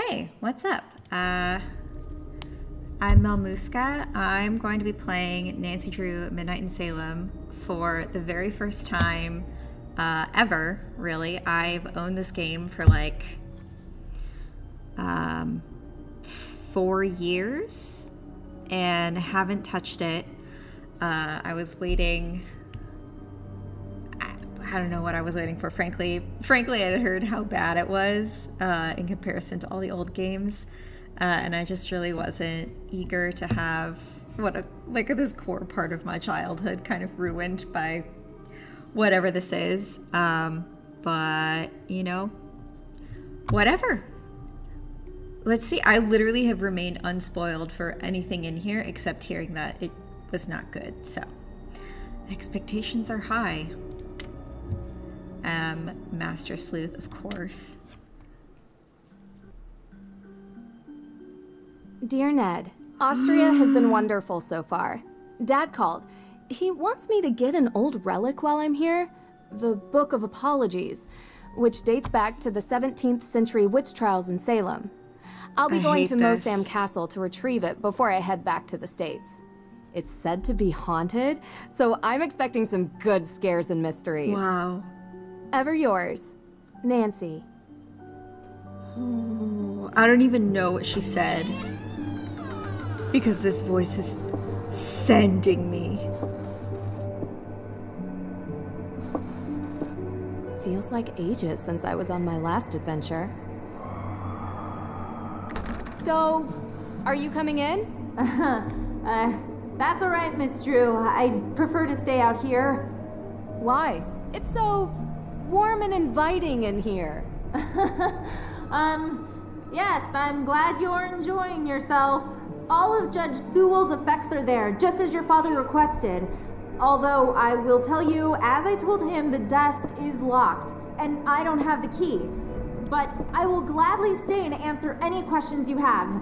Hey, what's up? I'm Melmooska. I'm going to be playing Nancy Drew Midnight in Salem for the very first time ever, really. I've owned this game for like 4 years and haven't touched it. I was waiting. I don't know what I was waiting for, frankly. Frankly, I had heard how bad it was in comparison to all the old games. And I just really wasn't eager to have this core part of my childhood kind of ruined by whatever this is. But, you know, whatever. Let's see. I literally have remained unspoiled for anything in here except hearing that it was not good. So, expectations are high. Master Sleuth, of course. Dear Ned, Austria has been wonderful so far. Dad called. He wants me to get an old relic while I'm here, the Book of Apologies, which dates back to the 17th century witch trials in Salem. I'll be going to Mosam Castle to retrieve it before I head back to the States. It's said to be haunted, so I'm expecting some good scares and mysteries. Wow. Ever yours, Nancy. Oh, I don't even know what she said because this voice is sending me. Feels like ages since I was on my last adventure. So, are you coming in? That's all right, Miss Drew. I'd prefer to stay out here. Why? It's so warm and inviting in here. Yes, I'm glad you're enjoying yourself. All of Judge Sewell's effects are there, just as your father requested. Although, I will tell you, as I told him, the desk is locked, and I don't have the key. But I will gladly stay and answer any questions you have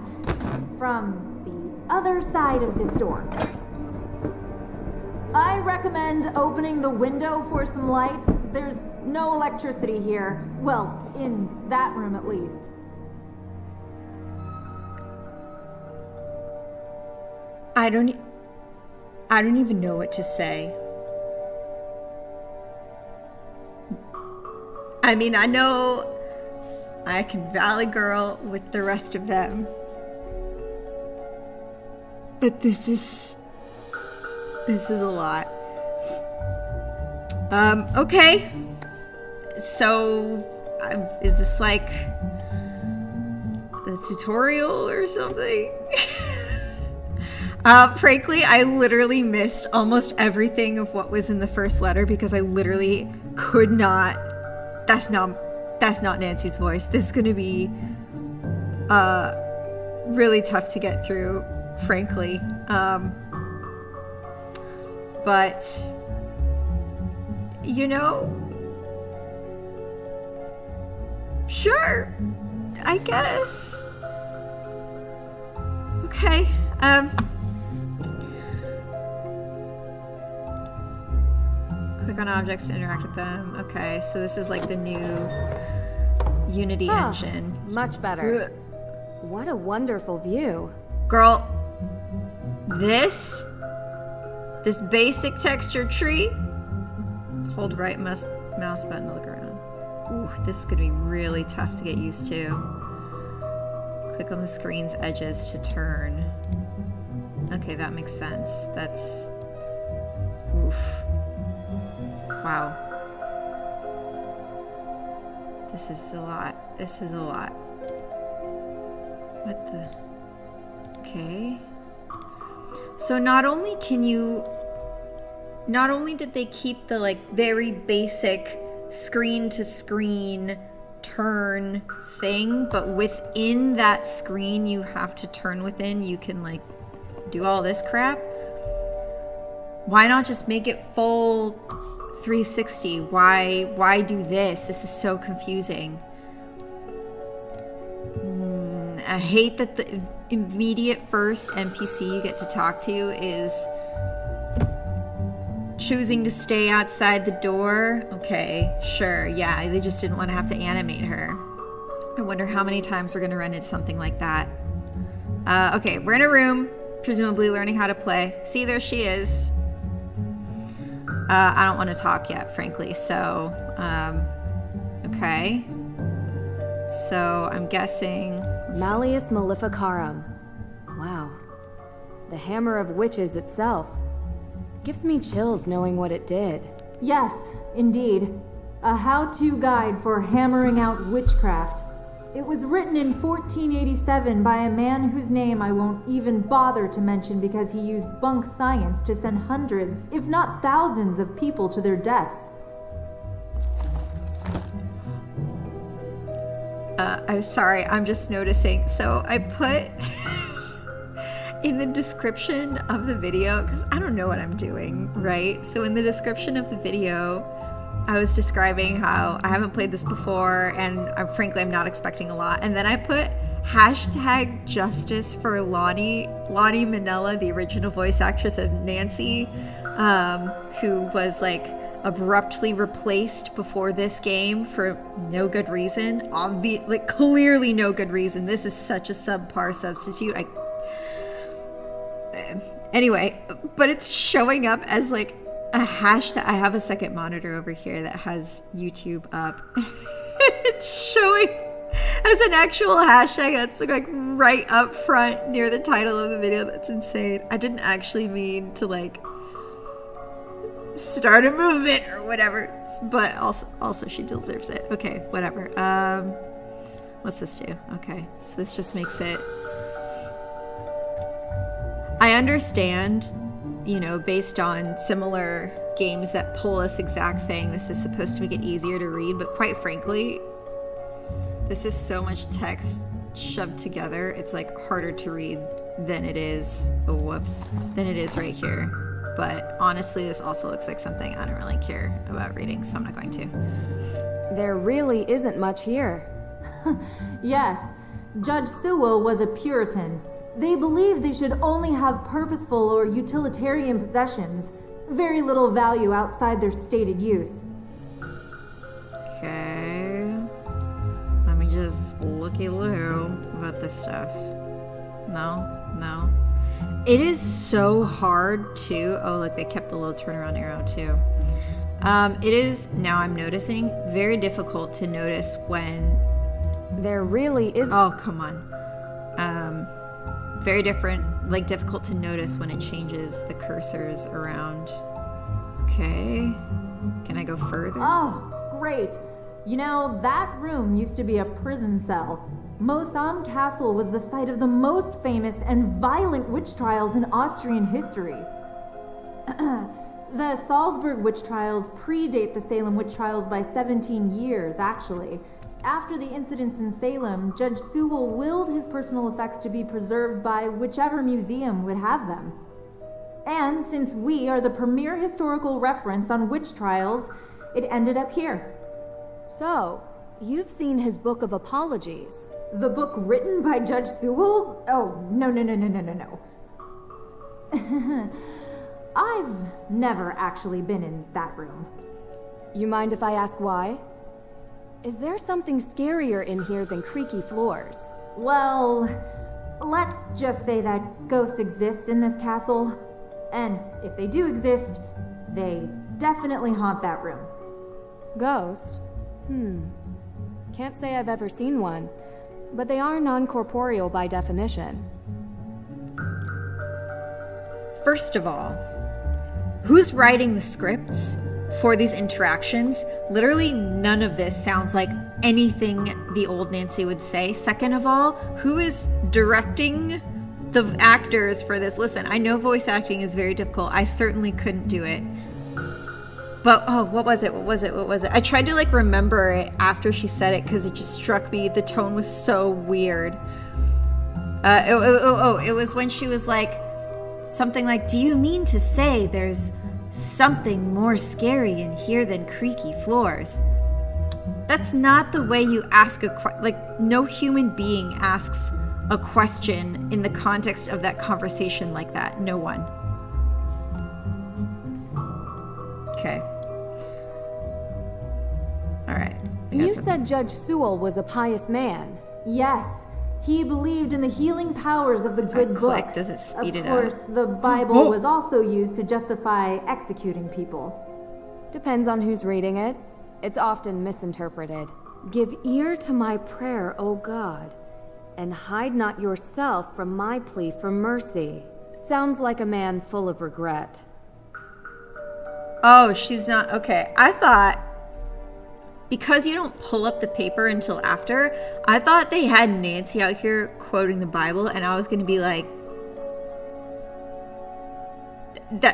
from the other side of this door. I recommend opening the window for some light. There's no electricity here. Well, in that room at least. I don't even know what to say. I mean, I know I can Valley Girl with the rest of them. But this is a lot. Okay. So, is this like a tutorial or something? Frankly, I literally missed almost everything of what was in the first letter because I literally could not. That's not Nancy's voice. This is going to be really tough to get through, frankly. But, you know, sure, I guess. Okay, click on objects to interact with them. Okay, so this is like the new Unity engine. Much better. What a wonderful view. Girl, this basic texture tree. Hold right mouse button to look around. Ooh, this is gonna be really tough to get used to. Click on the screen's edges to turn. Okay, that makes sense. That's... oof. Wow. This is a lot. This is a lot. What the... Okay. So not only did they keep the like very basic screen to screen turn thing, but within that screen you have to turn within, you can like do all this crap. Why not just make it full 360? Why do this? This is so confusing. I hate that the immediate first NPC you get to talk to is choosing to stay outside the door. Okay, sure, yeah, they just didn't want to have to animate her. I wonder how many times we're going to run into something like that. Okay, we're in a room, presumably learning how to play. See, there she is. I don't want to talk yet, frankly, so, okay. So, I'm guessing... Malleus Maleficarum. Wow. The Hammer of Witches itself. Gives me chills knowing what it did. Yes, indeed. A how-to guide for hammering out witchcraft. It was written in 1487 by a man whose name I won't even bother to mention because he used bunk science to send hundreds, if not thousands, of people to their deaths. I'm sorry, I'm just noticing. So I put in the description of the video, because I don't know what I'm doing, right? So in the description of the video, I was describing how I haven't played this before, and frankly, I'm not expecting a lot. And then I put hashtag justice for Lonnie Manella, the original voice actress of Nancy, who was like abruptly replaced before this game for no good reason. Clearly no good reason. This is such a subpar substitute. Anyway, but it's showing up as like a hashtag. I have a second monitor over here that has YouTube up. It's showing as an actual hashtag that's like right up front near the title of the video. That's insane. I didn't actually mean to like start a movement or whatever, but also she deserves it. Okay, whatever. What's this do? Okay, so this just makes it... I understand, you know, based on similar games that pull this exact thing, this is supposed to make it easier to read, but quite frankly, this is so much text shoved together, it's like harder to read than it is, than it is right here. But honestly, this also looks like something I don't really care about reading, so I'm not going to. There really isn't much here. Yes, Judge Sewell was a Puritan. They believed they should only have purposeful or utilitarian possessions, very little value outside their stated use. Okay. Let me just looky-loo about this stuff. No. It is so hard to... Oh, look, they kept the little turnaround arrow, too. It is, now I'm noticing, very difficult to notice when... There really is... Oh, come on. Very difficult to notice when it changes the cursors around. Okay. Can I go further? Oh, great. You know, that room used to be a prison cell. Mosam Castle was the site of the most famous and violent witch trials in Austrian history. The Salzburg witch trials predate the Salem witch trials by 17 years, actually. After the incidents in Salem, Judge Sewell willed his personal effects to be preserved by whichever museum would have them. And since we are the premier historical reference on witch trials, it ended up here. So, you've seen his Book of Apologies. The book written by Judge Sewell? Oh, no. I've never actually been in that room. You mind if I ask why? Is there something scarier in here than creaky floors? Well, let's just say that ghosts exist in this castle. And if they do exist, they definitely haunt that room. Ghosts? Can't say I've ever seen one, but they are non-corporeal by definition. First of all, who's writing the scripts for these interactions? Literally none of this sounds like anything the old Nancy would say. Second of all, who is directing the actors for this? Listen, I know voice acting is very difficult. I certainly couldn't do it. But, what was it? I tried to, remember it after she said it because it just struck me. The tone was so weird. It was when she was something like, do you mean to say there's something more scary in here than creaky floors? That's not the way you ask no human being asks a question in the context of that conversation like that. No one. Okay. All right. You said Judge Sewell was a pious man. Yes. He believed in the healing powers of the good book. Does it speed it up? Of course, the Bible was also used to justify executing people. Depends on who's reading it. It's often misinterpreted. Give ear to my prayer, O God, and hide not yourself from my plea for mercy. Sounds like a man full of regret. Oh, she's not... Okay, I thought... Because you don't pull up the paper until after, I thought they had Nancy out here quoting the Bible, and I was going to be like...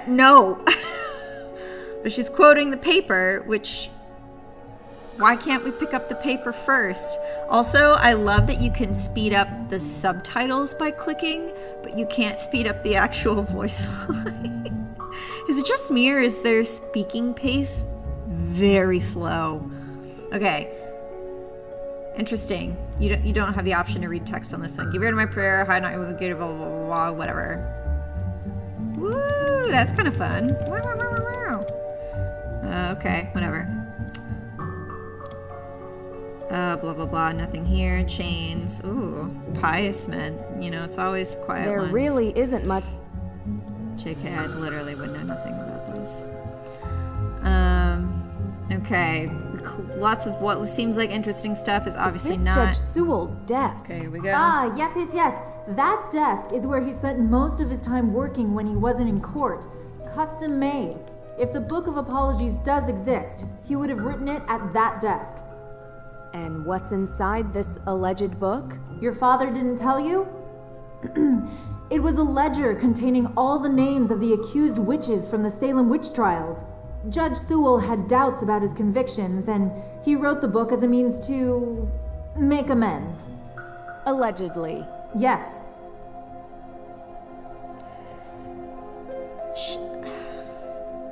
No! But she's quoting the paper, which... Why can't we pick up the paper first? Also, I love that you can speed up the subtitles by clicking, but you can't speed up the actual voice line. Is it just me, or is their speaking pace very slow? Okay. Interesting. You don't have the option to read text on this one. Give ear to my prayer, hide not with good, blah, blah, blah, blah, whatever. Woo, that's kind of fun. Okay, whatever. Blah, blah, blah, nothing here. Chains. Ooh, pious men. You know, it's always the quiet There ones. really isn't much. JK, I literally would know nothing about this. Okay. Lots of what seems like interesting stuff is obviously Is this not. Judge Sewell's desk? Okay, here we go. Ah, yes. That desk is where he spent most of his time working when he wasn't in court. Custom made. If the Book of Apologies does exist, he would have written it at that desk. And what's inside this alleged book? Your father didn't tell you? It was a ledger containing all the names of the accused witches from the Salem witch trials. Judge Sewell had doubts about his convictions, and he wrote the book as a means to make amends. Allegedly. Yes.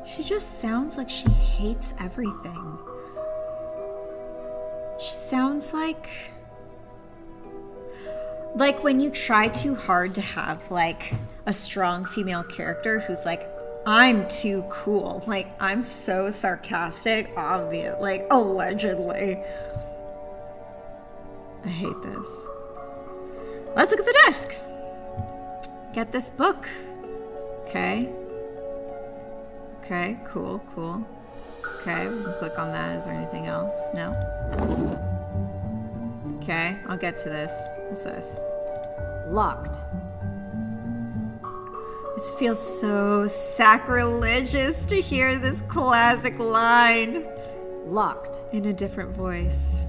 She just sounds like she hates everything. She sounds like when you try too hard to have like a strong female character who's like, I'm too cool. Like, I'm so sarcastic, obvious, like, allegedly. I hate this. Let's look at the desk. Get this book. Okay. Okay, cool. Okay, we can click on that. Is there anything else? No? Okay, I'll get to this. What's this? Locked. It feels so sacrilegious to hear this classic line. Locked. In a different voice.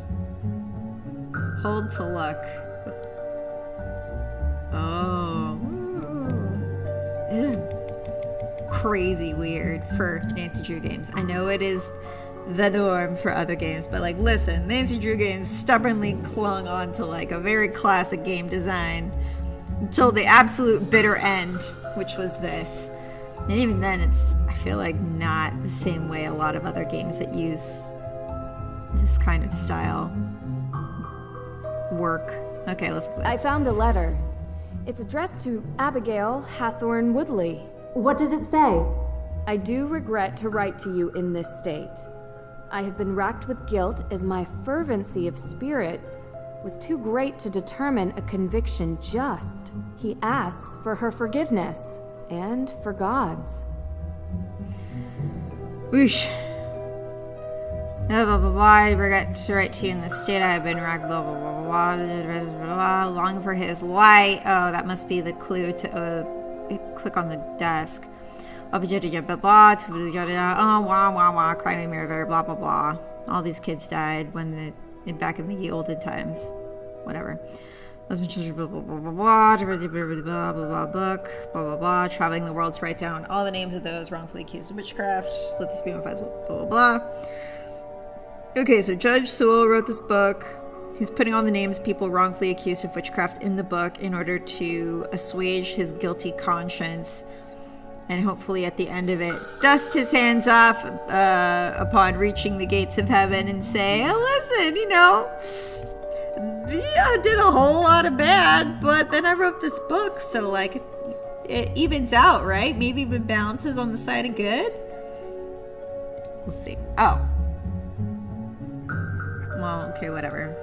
Hold to look. Oh. This is crazy weird for Nancy Drew games. I know it is the norm for other games, but like, listen, Nancy Drew games stubbornly clung on to like a very classic game design until the absolute bitter end, which was this. And even then, it's, I feel like, not the same way a lot of other games that use this kind of style work. Okay, let's look at this. I found a letter. It's addressed to Abigail Hathorne Woodley. What does it say? I do regret to write to you in this state. I have been racked with guilt as my fervency of spirit was too great to determine a conviction just. He asks for her forgiveness and for God's. Whoosh. Blah, blah, blah, blah. I regret to write to you in this state. I have been racked, blah, blah, blah, blah, blah, blah, blah, longing for his light. Oh, that must be the clue to click on the desk. Oh, wah, wah, wah, crying mirror, blah, blah, blah. All these kids died back in the olden times. Whatever. Blah, blah, blah, blah, blah, blah, blah, book, blah, blah, blah, traveling the world to write down all the names of those wrongfully accused of witchcraft. Let this be my final, blah, blah, blah. Okay, so Judge Sewell wrote this book. He's putting all the names of people wrongfully accused of witchcraft in the book in order to assuage his guilty conscience. And hopefully at the end of it, dust his hands off upon reaching the gates of heaven and say, oh, listen, I did a whole lot of bad, but then I wrote this book, so like it evens out, right? Maybe even balances on the side of good. We'll see. Oh. well, okay, whatever.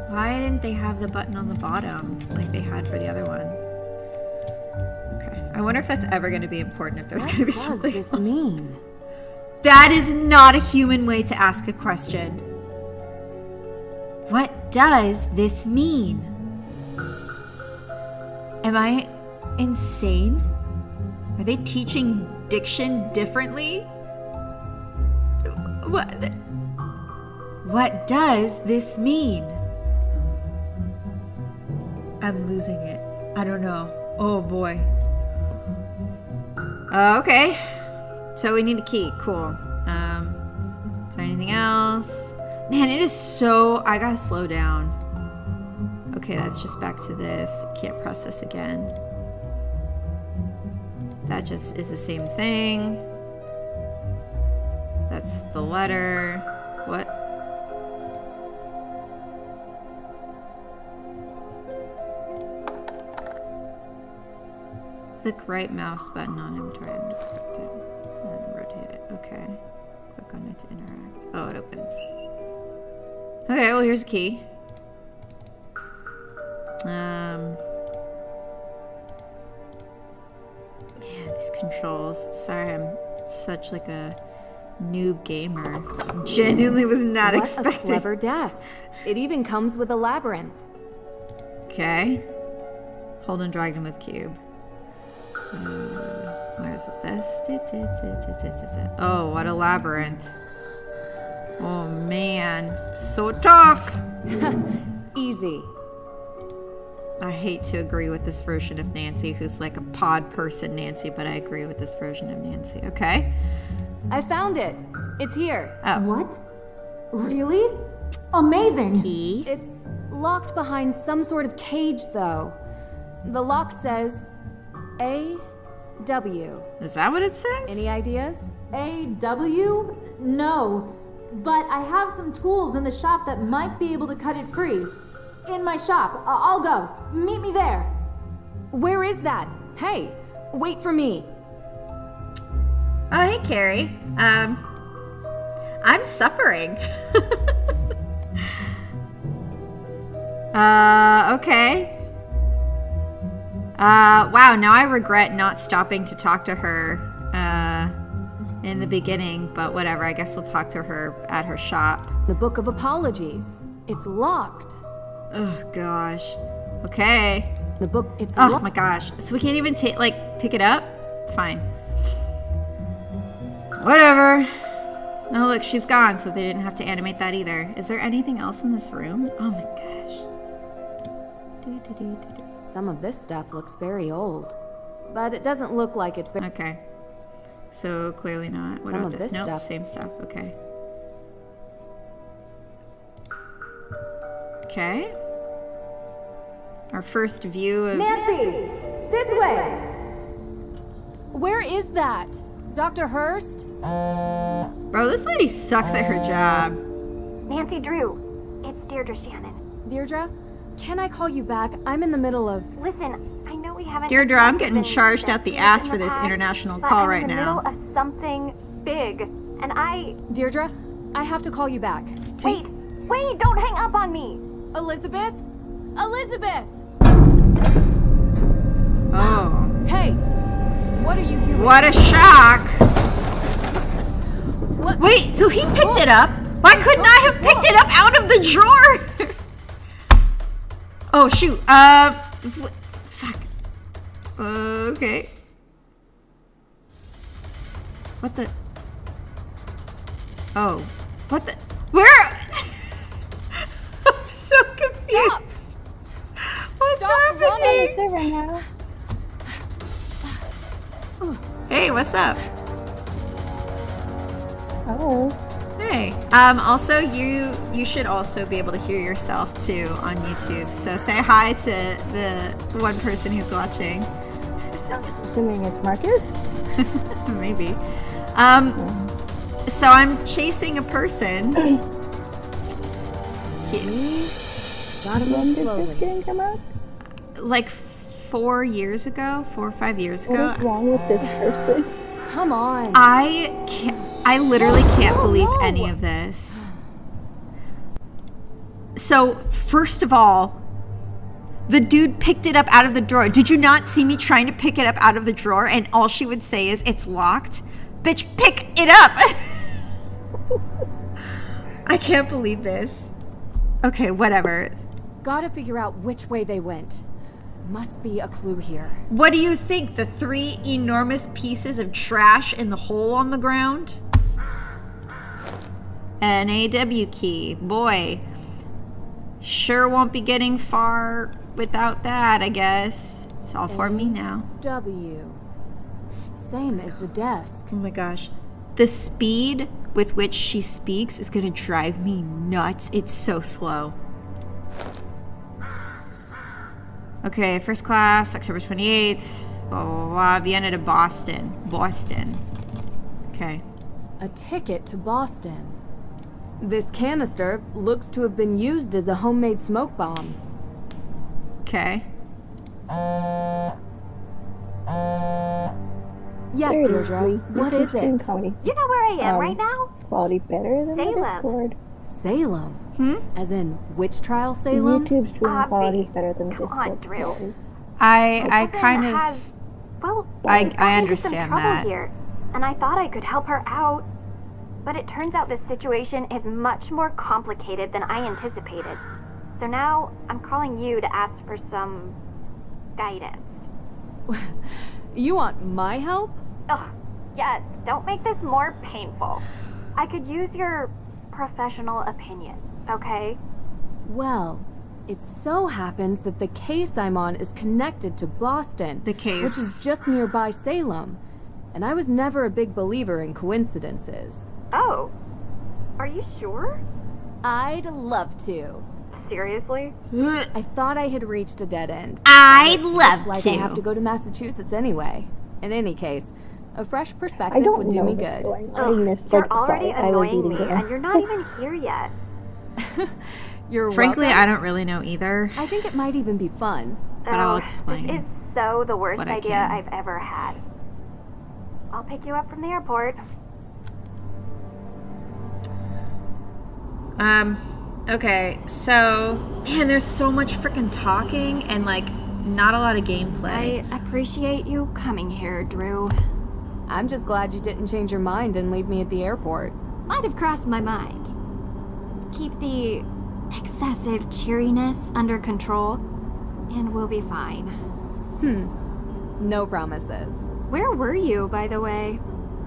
Why didn't they have the button on the bottom like they had for the other one? Okay. I wonder if that's ever going to be important, if there's going to be something. What does this mean? That is not a human way to ask a question. What does this mean? Am I insane? Are they teaching diction differently? What does this mean? I'm losing it. I don't know. Oh boy. Okay. So we need a key. Cool. Is there anything else? Man, it is so... I gotta slow down. Okay, that's just back to this. Can't press this again. That just is the same thing. That's the letter. What? Click right mouse button on him, try and inspect it, and then rotate it. Okay. Click on it to interact. Oh, it opens. Okay, well here's a key. Man, these controls. Sorry, I'm such like a noob gamer. Genuinely was not expecting. What a clever desk. It even comes with a labyrinth. Okay. Hold and drag to move cube. Where is it? This? Oh, what a labyrinth. Oh man, so tough. Easy. I hate to agree with this version of Nancy, who's like a pod person Nancy, but I agree with this version of Nancy. Okay. I found it. It's here. Oh. What? Really? Amazing. Key. It's locked behind some sort of cage, though. The lock says A-W. Is that what it says? Any ideas? A-W? No. But I have some tools in the shop that might be able to cut it free. In my shop. I'll go. Meet me there. Where is that? Hey, wait for me. Oh, hey, Carrie. I'm suffering. Okay. Wow, now I regret not stopping to talk to her, in the beginning, but whatever, I guess we'll talk to her at her shop. The Book of Apologies. It's locked. Oh, gosh. Okay. The book, it's Oh, locked. my gosh. So we can't even pick it up? Fine. Whatever. Oh, look, she's gone, so they didn't have to animate that either. Is there anything else in this room? Oh, my gosh. Some of this stuff looks very old, but it doesn't look like it's been... Okay. So clearly not. What Some about of this? this Nope, stuff. same stuff. Okay. Okay. Our first view of... Nancy! This way! Where is that? Dr. Hurst? Bro, this lady sucks at her job. Nancy Drew, it's Deirdre Shannon. Deirdre, can I call you back? I'm in the middle of... Listen, I know we haven't... Deirdre, I'm getting been charged out the besties ass in for the this past, international but call I'm right in the now. middle of something big, and I... Deirdre, I have to call you back. Wait, don't hang up on me! Elizabeth? Elizabeth! Oh. Hey, what are you doing? What a shock. What? Wait, so he picked it up? Why couldn't I have picked it up out of the drawer? Oh, shoot. Fuck. Okay. What the? Oh. What the? Where? I'm so confused. What's Stop happening? Serena. Hey, what's up? Oh. Hey. Also, you should also be able to hear yourself too on YouTube. So say hi to the one person who's watching. Assuming it's Marcus? Maybe. So I'm chasing a person. When did this game come out? Like 4 years ago, 4 or 5 years What ago. is wrong with this person? Come on. I literally can't believe no. any of this. So, first of all, the dude picked it up out of the drawer. Did you not see me trying to pick it up out of the drawer? And all she would say is, it's locked. Bitch, pick it up. I can't believe this. Okay, whatever. Gotta figure out which way they went. Must be a clue here. What do you think? The 3 enormous pieces of trash in the hole on the ground? NAW key. Boy. Sure won't be getting far without that, I guess. It's all for me now. W. Same as the desk. Oh my gosh. The speed with which she speaks is going to drive me nuts. It's so slow. Okay, first class, October 28th. Blah, blah, blah. Vienna to Boston. Boston. Okay. A ticket to Boston. This canister looks to have been used as a homemade smoke bomb. Okay. Yes, Deirdre. What is it? Comedy. You know where I am right now? Quality better than the Salem. Discord. Salem. As in witch trial Salem? YouTube stream quality is Abby, better than the come on, Discord Drew. quality. I kind Someone of... has, well, I got into understand some trouble that. here, and I thought I could help her out. But it turns out this situation is much more complicated than I anticipated. So now I'm calling you to ask for some guidance. You want my help? Ugh, yes, don't make this more painful. I could use your professional opinion, okay? Well, it so happens that the case I'm on is connected to Boston. The case. Which is just nearby Salem. And I was never a big believer in coincidences. Oh, are you sure? I'd love to. Seriously? I thought I had reached a dead end. I'd Looks love like to. I have to go to Massachusetts anyway. In any case, a fresh I perspective don't would do know me what's good. going on. I missed, You're like, already sorry, I was annoying eating me, dinner. and you're not even here yet. You're Frankly, welcome. I don't really know either. I think it might even be fun. But I'll Oh, explain This is so the worst what I idea can. I've ever had. I'll pick you up from the airport. Okay, so, man, there's so much freaking talking and, like, not a lot of gameplay. I appreciate you coming here, Drew. I'm just glad you didn't change your mind and leave me at the airport. Might have crossed my mind. Keep the excessive cheeriness under control, and we'll be fine. No promises. Where were you, by the way?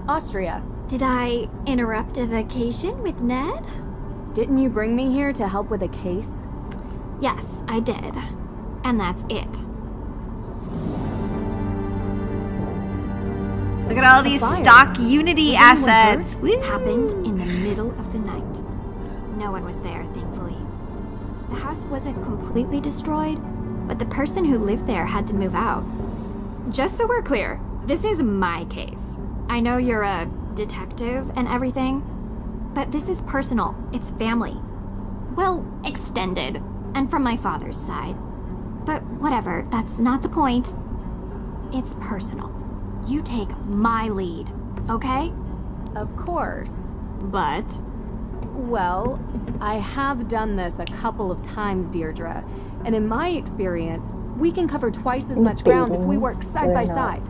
Austria, Did I interrupt a vacation with Ned? didn't you bring me here to help with a case? Yes, I did. And that's it. Look at all these fire. stock Unity Was anyone assets. hurt? Woo! Happened in the middle of the night. No one was there, thankfully. The house wasn't completely destroyed, but the person who lived there had to move out. Just so we're clear, this is my case. I know you're a detective and everything, but this is personal. It's family. Well, extended, and from my father's side. But whatever, that's not the point. It's personal. You take my lead, okay? Of course. But Well, I have done this a couple of times, Deirdre. And in my experience, we can cover twice as much ground if we work side by side.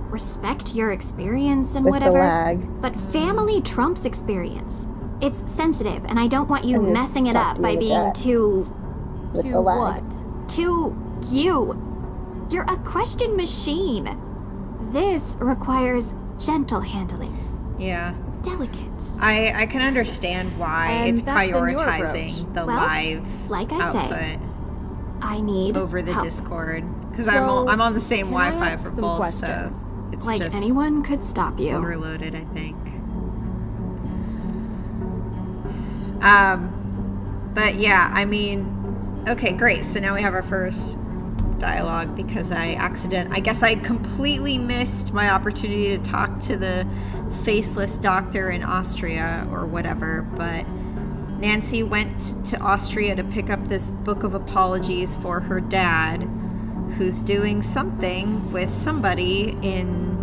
Respect your experience and With the whatever, lag. but family trumps experience. It's sensitive, and I don't want you And there's messing it up by documented being that. too With To the lag. what? you. You're a question machine. This requires gentle handling, Yeah. delicate. I can understand why And it's that's been your prioritizing approach. the Well, live like I output say, I need over the help. Discord. Because So, I'm on the same can I Wi-Fi ask for some both, questions? so it's Like just anyone could stop you. overloaded, I think. But yeah, I mean, okay, great. So now we have our first dialogue because I guess I completely missed my opportunity to talk to the faceless doctor in Austria or whatever, but Nancy went to Austria to pick up this book of apologies for her dad, who's doing something with somebody in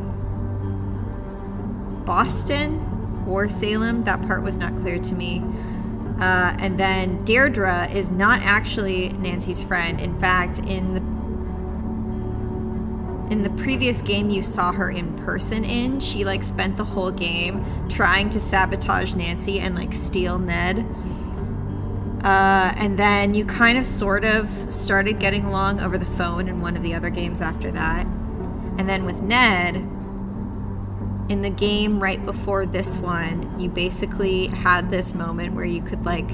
Boston or Salem. That part was not clear to me. And then Deirdre is not actually Nancy's friend. In fact, in the previous game you saw her in person in, she like spent the whole game trying to sabotage Nancy and like steal Ned. And then you kind of sort of started getting along over the phone in one of the other games after that. And then with Ned, in the game right before this one, you basically had this moment where you could like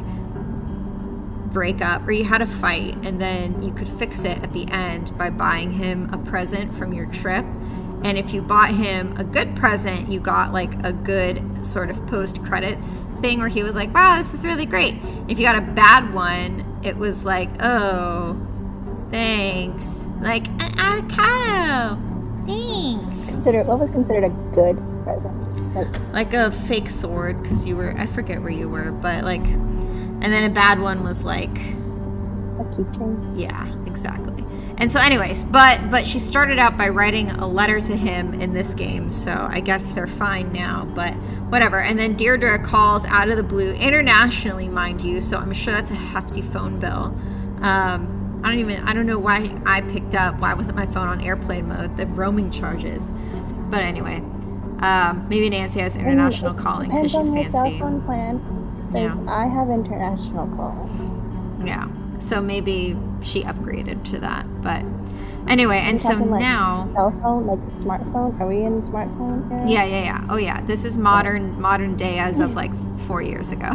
break up, or you had a fight, and then you could fix it at the end by buying him a present from your trip. And if you bought him a good present, you got like a good sort of post-credits thing where he was like, wow, this is really great. If you got a bad one, it was like, oh, thanks. Like, an avocado. Thanks. What was considered a good present? Like a fake sword, because you were, I forget where you were, but like, and then a bad one was like a keychain. Yeah, exactly. And so anyways, but she started out by writing a letter to him in this game, so I guess they're fine now, but whatever. And then Deirdre calls out of the blue, internationally, mind you, so I'm sure that's a hefty phone bill. I don't know why I picked up, why wasn't my phone on airplane mode, the roaming charges. But anyway, maybe Nancy has international calling because she's fancy. Depends on your cell phone plan, because I have international calling. Yeah, so maybe she upgraded to that, but anyway, and so now cell phone, like smartphone. Are we in smartphone era? Yeah. Oh yeah, this is modern day as of like 4 years ago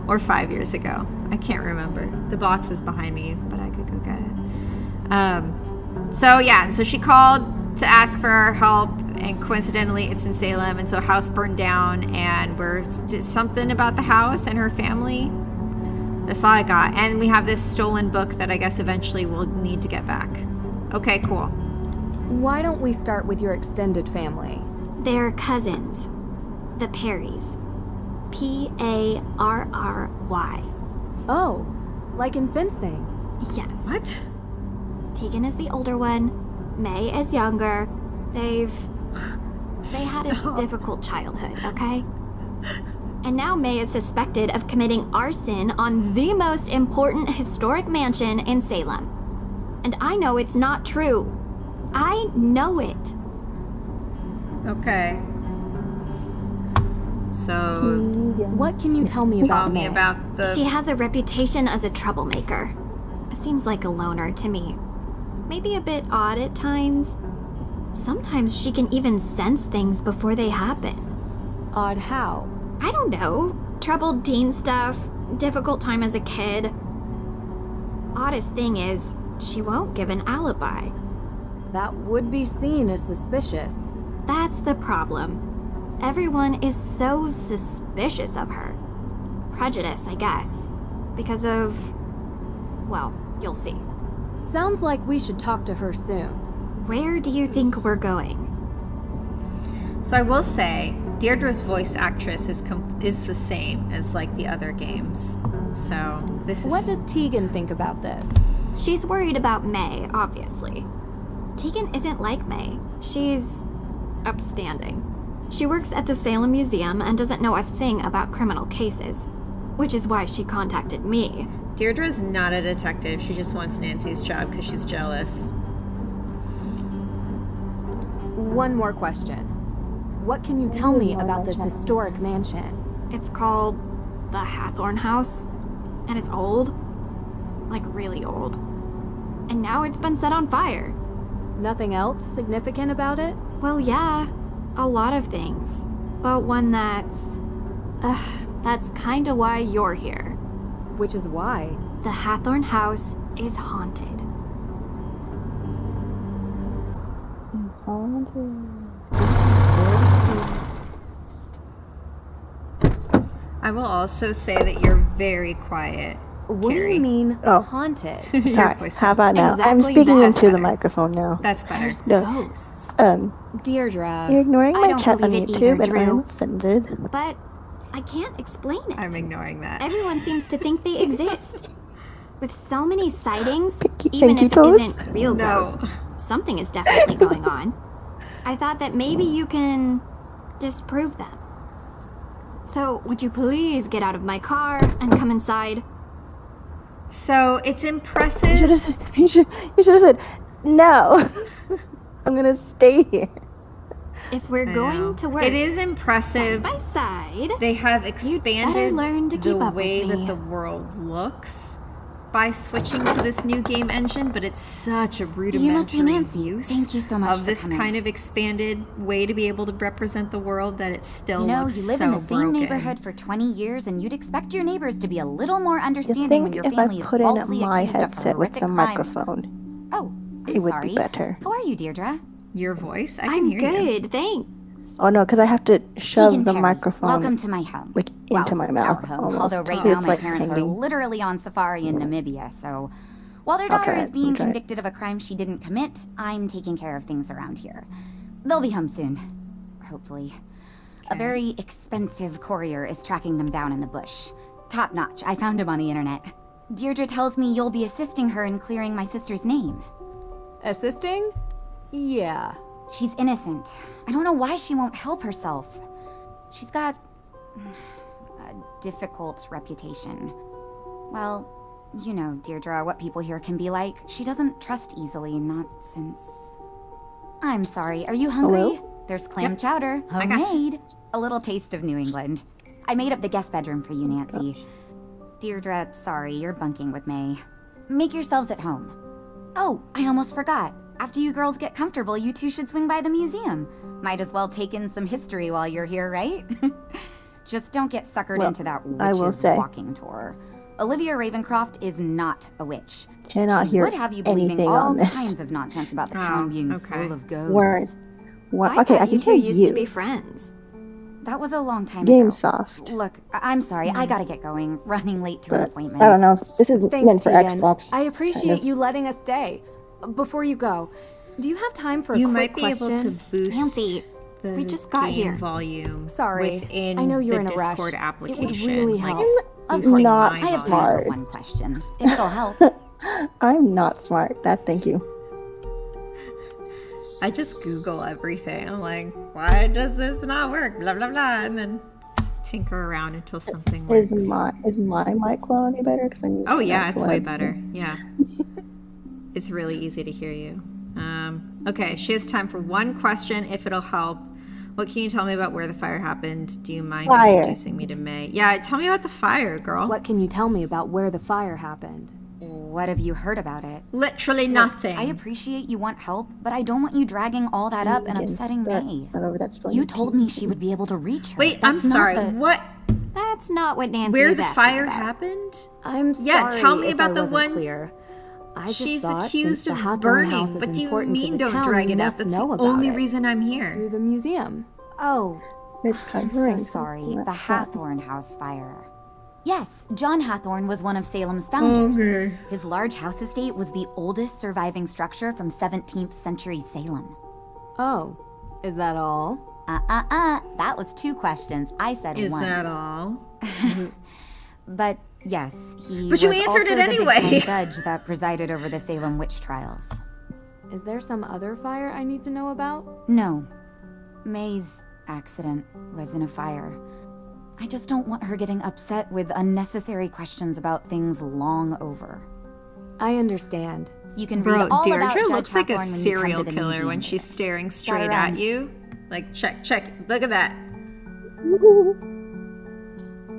or 5 years ago. I can't remember. The box is behind me, but I could go get it. So she called to ask for our help, and coincidentally it's in Salem, and so a house burned down, and we're something about the house and her family. That's all I got. And we have this stolen book that I guess eventually we'll need to get back. Okay, cool. Why don't we start with your extended family? They're cousins. The Perrys. Parry. Oh, like in fencing. Yes. What? Tegan is the older one. May is younger. They had a difficult childhood, okay? And now May is suspected of committing arson on the most important historic mansion in Salem. And I know it's not true. I know it. Okay. So, what can you tell me about May? She has a reputation as a troublemaker. Seems like a loner to me. Maybe a bit odd at times. Sometimes she can even sense things before they happen. Odd how? I don't know. Troubled teen stuff, difficult time as a kid. Oddest thing is, she won't give an alibi. That would be seen as suspicious. That's the problem. Everyone is so suspicious of her. Prejudice, I guess. Because of... well, you'll see. Sounds like we should talk to her soon. Where do you think we're going? So I will say, Deirdre's voice actress is the same as like the other games. So this is... What does Tegan think about this? She's worried about May, obviously. Tegan isn't like May. She's upstanding. She works at the Salem Museum and doesn't know a thing about criminal cases, which is why she contacted me. Deirdre's not a detective. She just wants Nancy's job because she's jealous. One more question. What can you tell me about this historic mansion? It's called the Hathorn House, and it's old. Like really old. And now it's been set on fire. Nothing else significant about it? Well, yeah. A lot of things. But one that's kinda why you're here. Which is why? The Hathorn House is haunted. I will also say that you're very quiet. What Carrie. do you mean, haunted? Sorry, how about now? Exactly I'm speaking that. into the microphone now. That's better. No. Ghosts. Deirdre. You're ignoring I my don't chat on believe it YouTube, either, and I'm Drew. offended. But I can't explain it. I'm ignoring that. Everyone seems to think they exist. With so many sightings, Pinky even if it toes? isn't real No. ghosts, something is definitely going on. I thought that maybe you can disprove them. So, would you please get out of my car and come inside? So it's impressive. You should have said, no. I'm gonna stay here. If we're I know. going to work It is impressive. by side, They have better expanded learn to keep the up with way that me. the world looks by switching to this new game engine, but it's such a You must be rudimentary Nancy. use Thank you so much of for this coming. kind of expanded way to be able to represent the world that it still You know, looks you live so in the same broken. neighborhood for 20 years, and you'd expect your neighbors to be a little more You understanding when think your if I family is put in falsely my accused of headset with horrific the crime. microphone, Oh, I'm it would sorry. be better. How are you, Deirdre? Your voice? I can I'm hear you. good, thanks. Oh no, because I have to shove Keegan the Perry, microphone welcome to my home. like Well, into my our mouth home, almost. although right Oh. now It's my like parents are hanging. literally on safari in Namibia, so while their I'll daughter try is it, being I'll try it. convicted of a crime she didn't commit, I'm taking care of things around here. They'll be home soon, hopefully. A very expensive courier is tracking them down in the bush. Top notch, I found him on the internet. Deirdre tells me you'll be assisting her in clearing my sister's name. Assisting? Yeah. She's innocent. I don't know why she won't help herself. She's got a difficult reputation. Well, you know, Deirdre, what people here can be like. She doesn't trust easily, not since... I'm sorry, are you hungry? Hello? There's clam Yep. chowder, I got you. homemade. A little taste of New England. I made up the guest bedroom for you, Nancy. Deirdre, sorry, you're bunking with May. Make yourselves at home. Oh, I almost forgot. After you girls get comfortable, you two should swing by the museum. Might as well take in some history while you're here, right? Just don't get suckered into that I will witch's say. walking tour. Olivia Ravencroft is not a witch. Cannot She hear would have you believing anything all on this. kinds of nonsense about the Oh, town being okay. full of ghosts. Word. Okay, I can hear you. friends. That was a long time Game ago. soft. Look, I'm sorry, I gotta get going. Running late to an But appointment. I don't know. This is Thanks, meant for Tegan. Xbox. I appreciate kind of. you letting us stay. Before you go, do you have time for a You quick might be question? able to boost Nancy, the we just got game here. volume Sorry, within I know you're the in a rush. Discord It application. would really like, help. Of boosting course, not my I have volume. time for smart. one question. If it'll help. I'm not smart. Thank you. I just Google everything. I'm like, why does this not work? Blah blah blah, and then tinker around until something works. Is my mic quality better? Because I'm using Oh yeah, actual it's way headset. better. Yeah, it's really easy to hear you. Okay, she has time for one question. If it'll help, what can you tell me about where the fire happened? Do you mind Fire. introducing me to May? Yeah, tell me about the fire, girl. What can you tell me about where the fire happened? What have you heard about it? Literally nothing. I appreciate you want help, but I don't want you dragging all that up and Again, upsetting start- May. Not over that spelling. You told me she would be able to reach her. Wait, I'm That's not sorry. the- What? That's not what Nancy Where is the asking fire about. happened? I'm Yeah, sorry tell me if about I the wasn't one clear. I just She's thought accused since of the Hathorn burning, House is but do you important to mean the don't town, drag you it up? must That's know the about only it reason I'm here. through the museum. Oh, They're I'm covering so sorry. something The that's not- Hathorn House fire. Yes, John Hathorn was one of Salem's founders. Okay. His large house estate was the oldest surviving structure from 17th century Salem. Oh, is that all? That was 2 questions. I said Is 1. that all? But yes, he But you was answered also it the anyway. big time judge that presided over the Salem witch trials. Is there some other fire I need to know about? No, May's accident was in a fire. I just don't want her getting upset with unnecessary questions about things long over. I understand. You can Bro, read all Deirdre about Judge looks like a Hathorn when you come serial to the killer museum. when she's staring straight around. at you. Like, check. Look at that.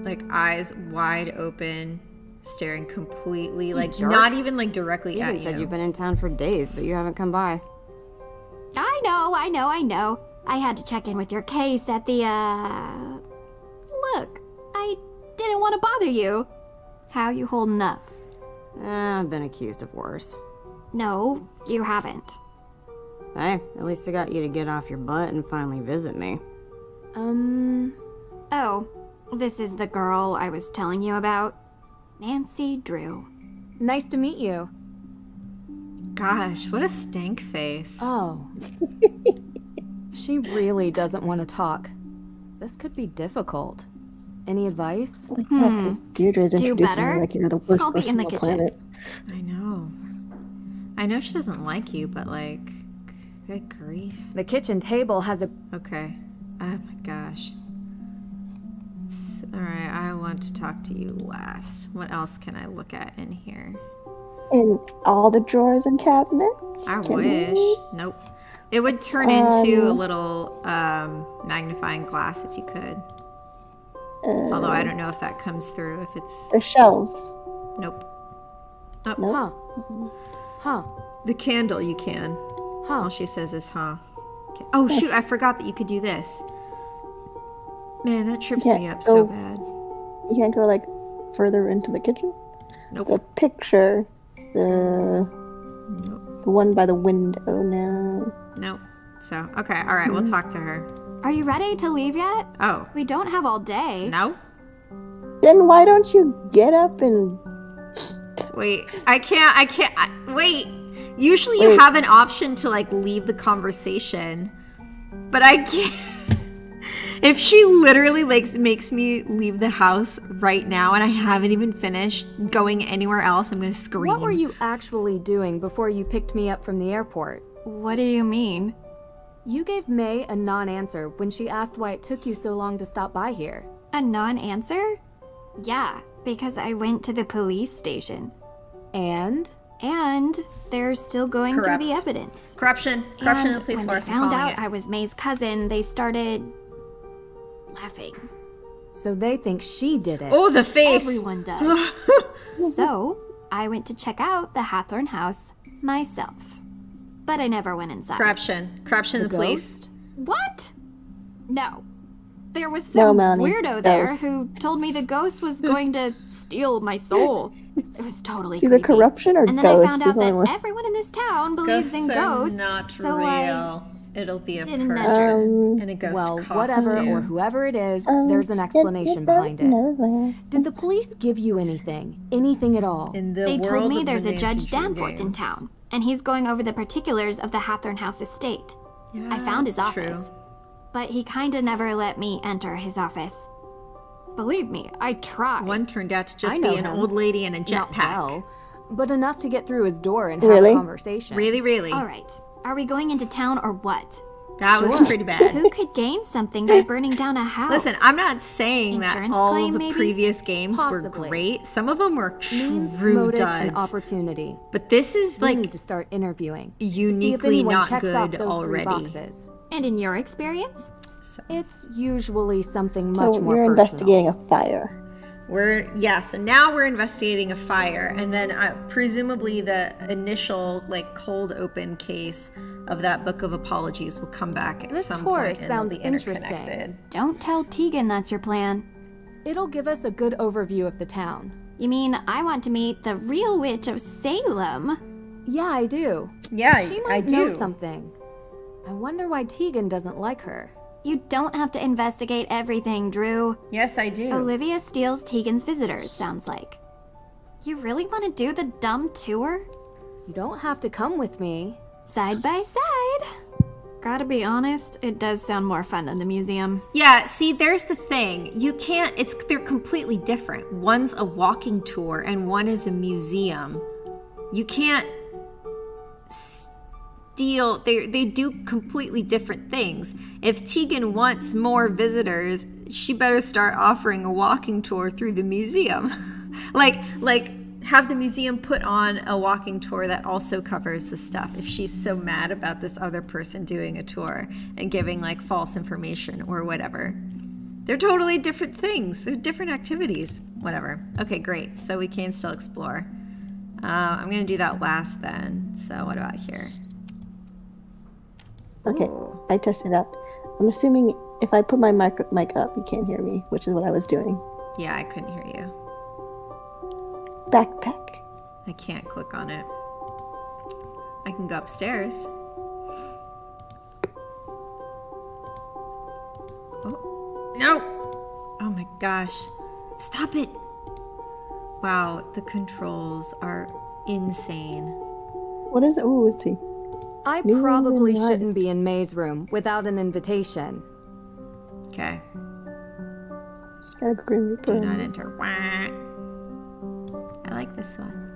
Like, eyes wide open, staring completely, like, jerk. not even, like, directly Tegan at you. said you've been in town for days, but you haven't come by. I know. I had to check in with your case at the, Look, I didn't want to bother you. How you holding up? I've been accused of worse. No, you haven't. Hey, at least I got you to get off your butt and finally visit me. Oh, this is the girl I was telling you about. Nancy Drew. Nice to meet you. Gosh, what a stank face. Oh. She really doesn't want to talk. This could be difficult. Any advice? Like that, this Deirdre is Do introducing better? me like you're the worst I'll be person in on the the kitchen. planet. I know she doesn't like you, but, like, good grief. The kitchen table has a... Okay. Oh my gosh. Alright, I want to talk to you last. What else can I look at in here? In all the drawers and cabinets? I Can wish. we? Nope. It would turn into a little magnifying glass if you could. Although I don't know if that comes through, if it's... The shelves. Nope. Oh, Nope. Huh. the candle you can. Huh. All she says is, huh. Okay. Oh, shoot, I forgot that you could do this. Man, that trips me up so bad. You can't go, like, further into the kitchen? Nope. The picture. The one by the window. No. Nope. So, okay, alright, we'll talk to her. Are you ready to leave yet? Oh. We don't have all day. No? Then why don't you get up and... Wait, I can't, wait. Usually you have an option to, like, leave the conversation. But I can't. If she literally, like, makes me leave the house right now and I haven't even finished going anywhere else, I'm gonna scream. What were you actually doing before you picked me up from the airport? What do you mean? You gave May a non-answer when she asked why it took you so long to stop by here. A non-answer? Yeah, because I went to the police station. And? And they're still going through the Corrupt. evidence. Corruption in And the police when force. they I'm found calling out it. I was May's cousin, they started laughing. So they think she did it. Oh, the face. Everyone does. So I went to check out the Hathorn house myself. But I never went inside. Corruption in the police. ghost? What? No. There was No, some Melanie. weirdo there Ghost. who told me the ghost was going to steal my soul. It was totally It's either creepy. corruption or And then ghost. I found out There's only that one. everyone in this town believes in ghosts. not so real. It'll be a didn't person enter. in a ghost Well, costume. whatever or whoever it is, there's an explanation behind it. Did the police give you anything? Anything at all? In the They told world me of there's the a Judge Nancy Drew Danforth in games. town, and he's going over the particulars of the Hathorn house estate. Yeah, I found his that's office, true. but he kinda never let me enter his office. Believe me, I tried. One turned out to I just know be an him. old lady in a Not jetpack. well, but enough to get through his door and have Really? a conversation. Really? All right, are we going into town or what? That was pretty bad. Who could gain something by burning down a house? Listen, I'm not saying that Insurance all claim, of the maybe? previous games Possibly. were great. Some of them were Means, true motive, duds. and opportunity. But this is We like need to start interviewing. See if uniquely anyone not checks off good those already. 3 boxes. And in your experience? It's usually something So much more you're personal. investigating a fire. So now we're investigating a fire, and then presumably the initial like cold open case of that book of apologies will come back at This some tour point, and sounds they'll be interesting. interconnected. Don't tell Tegan that's your plan. It'll give us a good overview of the town. You mean I want to meet the real witch of Salem? Yeah, I do. Yeah, She I might do. know something. I wonder why Tegan doesn't like her. You don't have to investigate everything, Drew. Yes, I do. Olivia steals Tegan's visitors, sounds like. You really want to do the dumb tour? You don't have to come with me. Side by side. Gotta be honest, it does sound more fun than the museum. Yeah, see, there's the thing. You can't, they're completely different. One's a walking tour and one is a museum. You can't steal, they do completely different things. If Tegan wants more visitors, she better start offering a walking tour through the museum. like have the museum put on a walking tour that also covers the stuff if she's so mad about this other person doing a tour and giving like false information or whatever. They're totally different things. They're different activities. Whatever. Okay, great. So we can still explore. I'm going to do that last then. So what about here? Okay, Ooh. I tested out. I'm assuming if I put my mic up, you can't hear me, which is what I was doing. Yeah, I couldn't hear you. Backpack. I can't click on it. I can go upstairs. Oh, no! Oh my gosh. Stop it! Wow, the controls are insane. What is it? Ooh, let's see. I New probably England shouldn't be in May's room without an invitation. Okay. Just got a Grim Reaper. Do not enter. Wah. I like this one.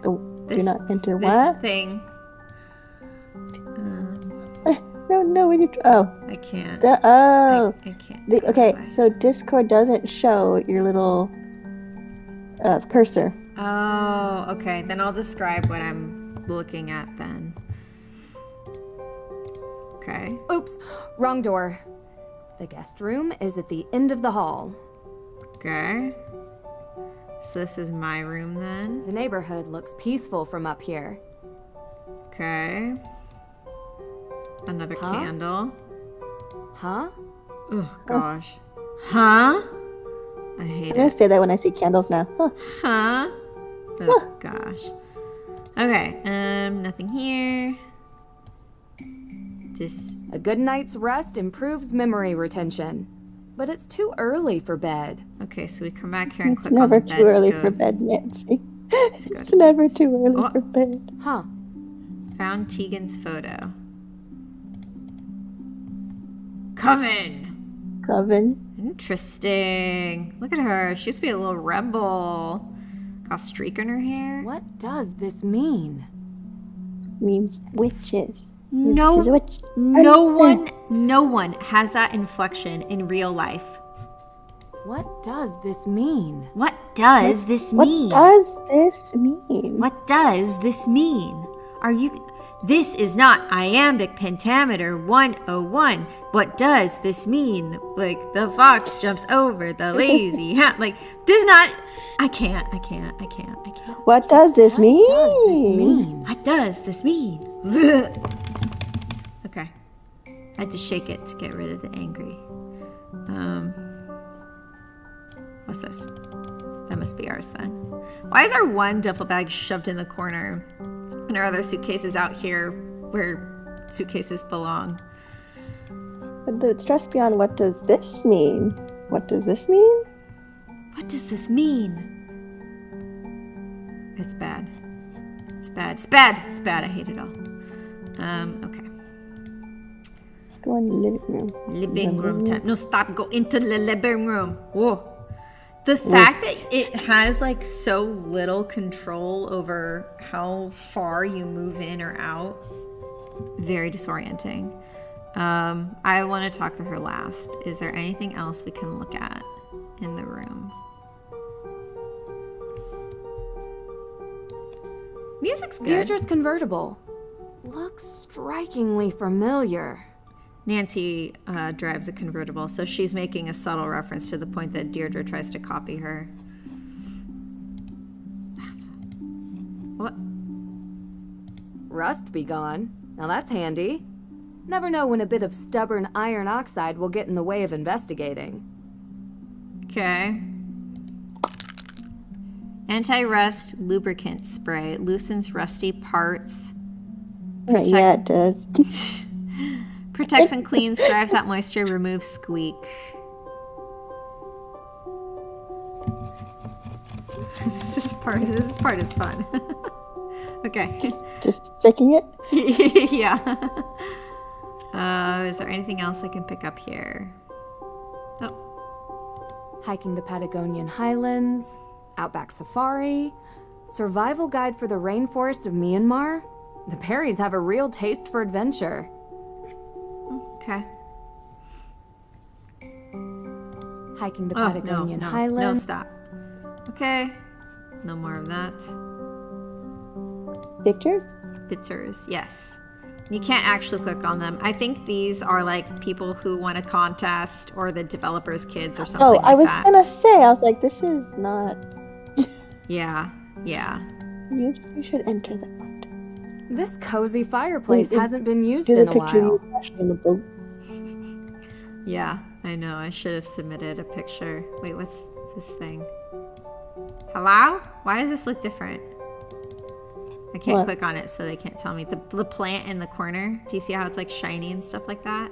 Do not enter This what? thing. No, would you? Oh, I can't. oh. I can't. Okay, Why? so Discord doesn't show your little cursor. Oh, okay. Then I'll describe what I'm looking at then. Okay. Oops, wrong door. The guest room is at the end of the hall. Okay. So this is my room then. The neighborhood looks peaceful from up here. Okay. Another Huh? candle. Huh? Oh gosh. Huh? I hate I'm gonna it. say that when I see candles now. Huh. Huh? Oh gosh. Okay. Nothing here. This. A good night's rest improves memory retention. But it's too early for bed. Okay, so we come back here and It's click on the never bed too early to go. for bed, Nancy. go It's to never too early Oh. for bed. Huh. Found Tegan's photo. Coven. Coven. Interesting. Look at her. She used to be a little rebel. Got a streak in her hair. What does this mean? Means witches. No, She's a witch. no one has that inflection in real life. What does this mean? What does this What mean? does this mean? What does this mean? Are you... This is not iambic pentameter 101. What does this mean? Like, the fox jumps over the lazy hat. Like, this is not... I can't. What does this mean? What does this mean? What does this mean? Okay. I had to shake it to get rid of the angry. What's this? That must be ours then. Why is our one duffel bag shoved in the corner and our other suitcases out here where suitcases belong? But the stress beyond what does this mean? What does this mean? What does this mean? It's bad. It's bad. It's bad. It's bad. I hate it all. Okay. Go in the living room. Living room time. No, stop. Go into the living room. Whoa. The fact that it has like so little control over how far you move in or out, very disorienting. I want to talk to her last. Is there anything else we can look at in the room? Music's good. Deirdre's convertible. Looks strikingly familiar. Nancy drives a convertible, so she's making a subtle reference to the point that Deirdre tries to copy her. What? Rust be gone. Now that's handy. Never know when a bit of stubborn iron oxide will get in the way of investigating. Okay. Anti-rust lubricant spray loosens rusty parts. Yeah, it does. Protects and cleans, drives out moisture, removes squeak. This part is fun. Okay. Just checking it. Yeah. Is there anything else I can pick up here? Oh. Hiking the Patagonian Highlands, Outback Safari, Survival Guide for the Rainforest of Myanmar. The Perrys have a real taste for adventure. Okay. Hiking the Oh, Patagonian no, Highlands. stop. Okay. No more of that. Pictures? Pictures, yes. You can't actually click on them. I think these are like people who won a contest or the developers' kids or something Oh, like I was that. gonna say, I was like, this is not. Yeah. You should enter that one. This cozy fireplace Wait, hasn't been used Do in the a picture while. of you crashing in the boat. Yeah, I know. I should have submitted a picture. Wait, what's this thing? Hello? Why does this look different? I can't What? click on it, so they can't tell me. The plant in the corner. Do you see how it's like shiny and stuff like that?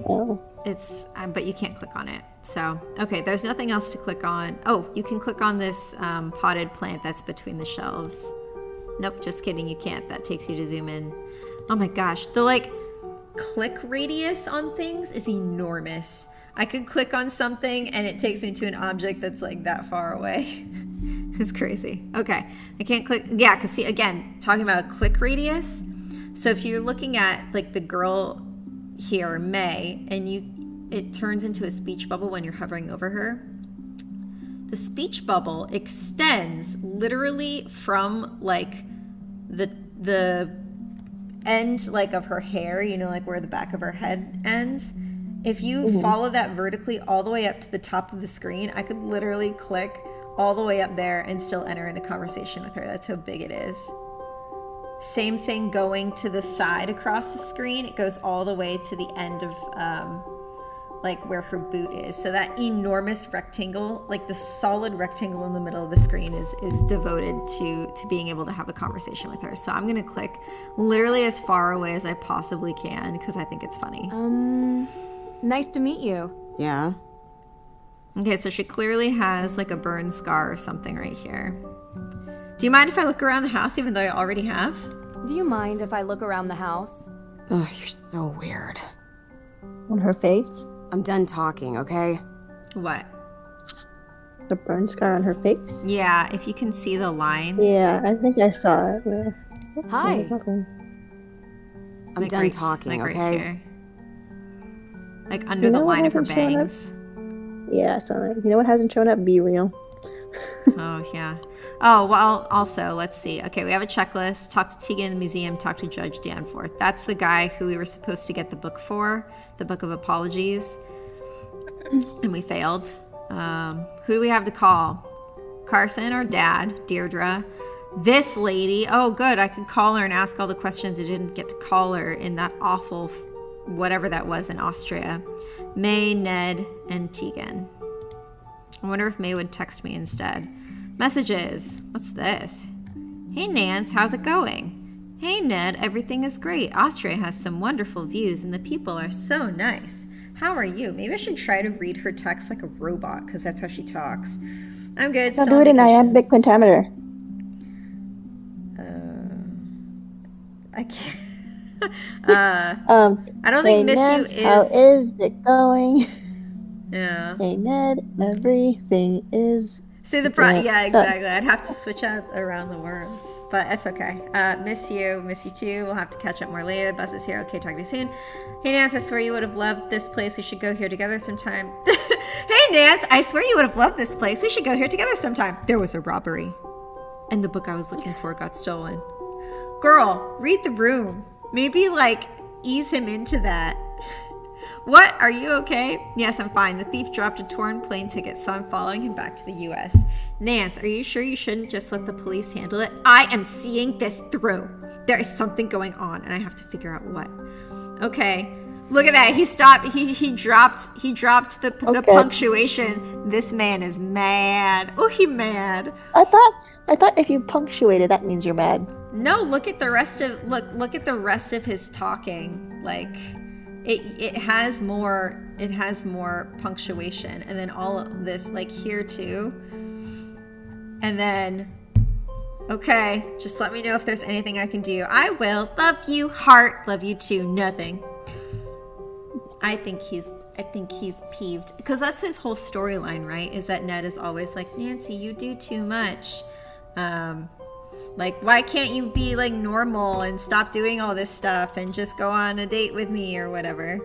Oh. It's, but you can't click on it. So, okay, there's nothing else to click on. Oh, you can click on this potted plant that's between the shelves. Nope, just kidding, you can't. That takes you to zoom in. Oh my gosh, the like click radius on things is enormous. I could click on something and it takes me to an object that's like that far away. It's crazy. Okay, I can't click. Yeah, because see, again, talking about click radius. So if you're looking at like the girl here, May, and it turns into a speech bubble when you're hovering over her. The speech bubble extends literally from like the end like of her hair, you know, like where the back of her head ends. If you follow that vertically all the way up to the top of the screen, I could literally click all the way up there and still enter into conversation with her. That's how big it is. Same thing going to the side across the screen. It goes all the way to the end of like where her boot is. So that enormous rectangle, like the solid rectangle in the middle of the screen is devoted to being able to have a conversation with her. So I'm going to click literally as far away as I possibly can because I think it's funny. Nice to meet you. Yeah. Okay, so she clearly has like a burn scar or something right here. Do you mind if I look around the house even though I already have? Do you mind if I look around the house? Ugh, you're so weird. On her face? I'm done talking, okay? What? The burn scar on her face? Yeah, if you can see the lines. Yeah, I think I saw it. Hi. I'm Like done right- talking, like right okay? here. Like under the line of her bangs. Yeah, so you know what hasn't shown up? Be real. Oh, yeah. Oh, well, also, let's see. Okay, we have a checklist. Talk to Tegan in the museum. Talk to Judge Danforth. That's the guy who we were supposed to get the book for, the Book of Apologies. And we failed. Who do we have to call? Carson, our dad, Deirdre. This lady. Oh, good. I could call her and ask all the questions I didn't get to call her in that awful whatever that was in Austria. May, Ned, and Tegan. I wonder if May would text me instead. Messages. What's this? Hey, Nance, how's it going? Hey, Ned, everything is great. Austria has some wonderful views and the people are so nice. How are you? Maybe I should try to read her text like a robot because that's how she talks. I'm good. I'll Still do it in on vacation. iambic pentameter. I can't. I don't Hey think Miss Nance, You how is. is it going? Yeah. Hey Ned, everything is. See the yeah, exactly. I'd have to switch out around the words, but that's okay. Miss you too. We'll have to catch up more later. Buzz is here. Okay, talk to you soon. Hey Nance, I swear you would have loved this place. We should go here together sometime. Hey Nance, I swear you would have loved this place. We should go here together sometime. There was a robbery, and the book I was looking for got stolen. Girl, read the room. Maybe like ease him into that. What? Are you okay? Yes, I'm fine. The thief dropped a torn plane ticket, so I'm following him back to the U.S. Nance, are you sure you shouldn't just let the police handle it? I am seeing this through. There is something going on, and I have to figure out what. Okay. Look at that. He stopped. He dropped the punctuation. This man is mad. Oh, he mad. I thought if you punctuated, that means you're mad. No, look at the rest of his talking. Like it has more punctuation, and then all of this like here too. And then okay, just let me know if there's anything I can do. I will. Love you, heart. Love you too. Nothing. I think he's peeved because that's his whole storyline, right? Is that Ned is always like, Nancy, you do too much. Like, why can't you be like normal and stop doing all this stuff and just go on a date with me or whatever?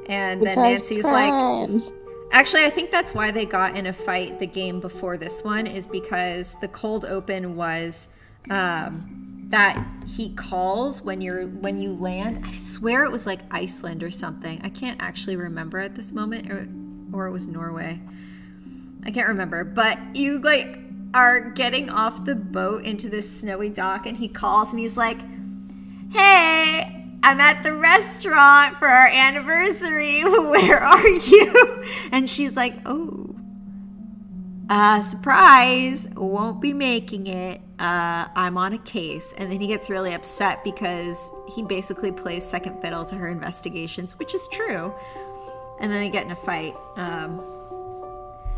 And then Nancy's crimes. like, actually, I think that's why they got in a fight the game before this one, is because the cold open was that he calls when you land. I swear it was like Iceland or something. I can't actually remember at this moment, or it was Norway. I can't remember, but you like are getting off the boat into this snowy dock, and he calls and he's like, hey, I'm at the restaurant for our anniversary. Where are you? And she's like, oh, surprise, won't be making it. I'm on a case. And then he gets really upset because he basically plays second fiddle to her investigations, which is true. And then they get in a fight.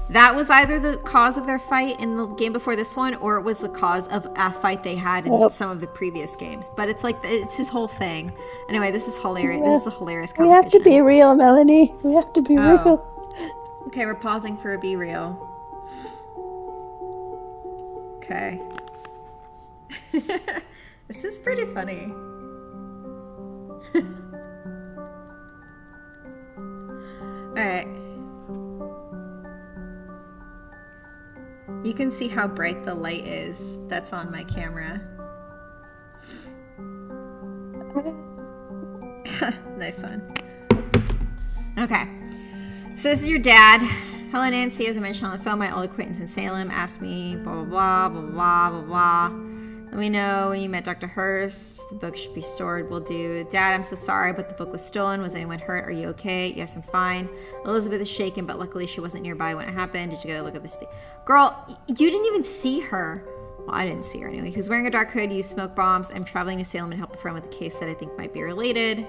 That was either the cause of their fight in the game before this one, or it was the cause of a fight they had in some of the previous games. But it's like, it's his whole thing. Anyway, this is hilarious. This is a hilarious We conversation. have to be real, Melanie. We have to be real. Okay, we're pausing for a be real. Okay. This is pretty funny. You can see how bright the light is that's on my camera. Nice one. Okay. So this is your dad. Hello, Nancy. As I mentioned on the phone, my old acquaintance in Salem asked me blah, blah, blah, blah, blah, blah, blah. Let me know when you met Dr. Hurst. The book should be stored. Will do. Dad, I'm so sorry, but the book was stolen. Was anyone hurt? Are you okay? Yes, I'm fine. Elizabeth is shaken, but luckily she wasn't nearby when it happened. Did you get a look at this thing? Girl, you didn't even see her. Well, I didn't see her anyway. Who's wearing a dark hood, used smoke bombs. I'm traveling to Salem and help a friend with a case that I think might be related.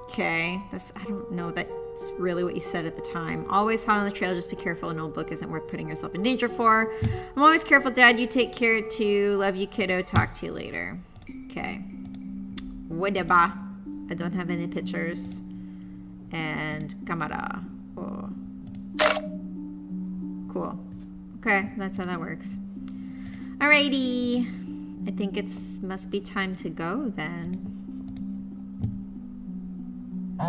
Okay, I don't know that's really what you said at the time. Always hot on the trail, just be careful. An old book isn't worth putting yourself in danger for. I'm always careful, Dad. You take care too. Love you, kiddo. Talk to you later. Okay. Whatever. I don't have any pictures. And camera. Oh. Cool. Okay, that's how that works. Alrighty. I think must be time to go then. Is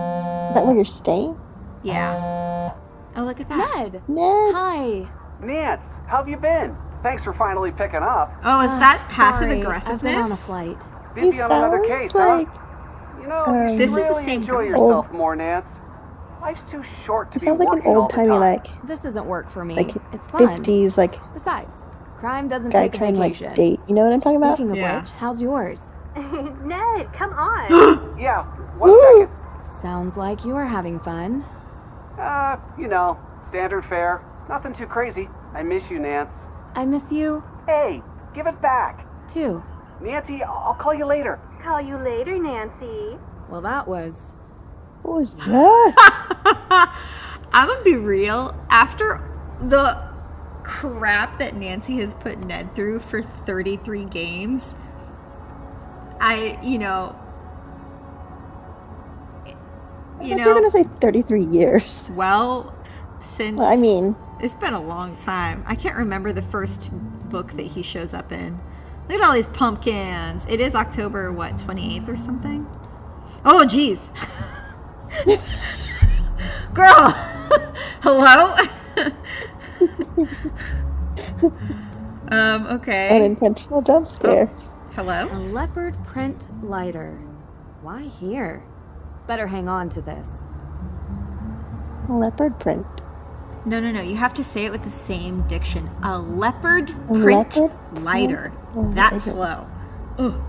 that where you're staying? Yeah. Oh, look at that. Ned! Ned! Hi! Nance, how have you been? Thanks for finally picking up. Oh, is that passive Sorry, aggressiveness? I've been on a flight. He Busy on another sounds case, like... huh? You know, you This should is the really same enjoy guy. yourself more, Nance. Life's too short to He be sounds like working an all the old-timey, time. like This doesn't work for me. It's fun. 50s, like, Besides, crime doesn't guy take a trying to, vacation. like, date. You know what I'm talking about? Speaking of Yeah. which, how's yours? Ned, come on. Yeah, one second. Sounds like you're having fun. You know, standard fare. Nothing too crazy. I miss you, Nance. I miss you, Hey, give it back. too. Nancy, I'll call you later. Call you later, Nancy. Well, that was... What was that? I'm gonna be real. After the crap that Nancy has put Ned through for 33 games, I thought you were gonna say 33 years. well, since Well, I mean... it's been a long time. I can't remember the first book that he shows up in. Look at all these pumpkins. It is October, what, 28th or something? Oh, geez. Girl! Hello? Okay. Unintentional jump scare. Hello? A leopard print lighter. Why here? Better hang on to this. Leopard print. No. You have to say it with the same diction. A leopard A print leopard lighter. print That's lighter. slow. Ugh.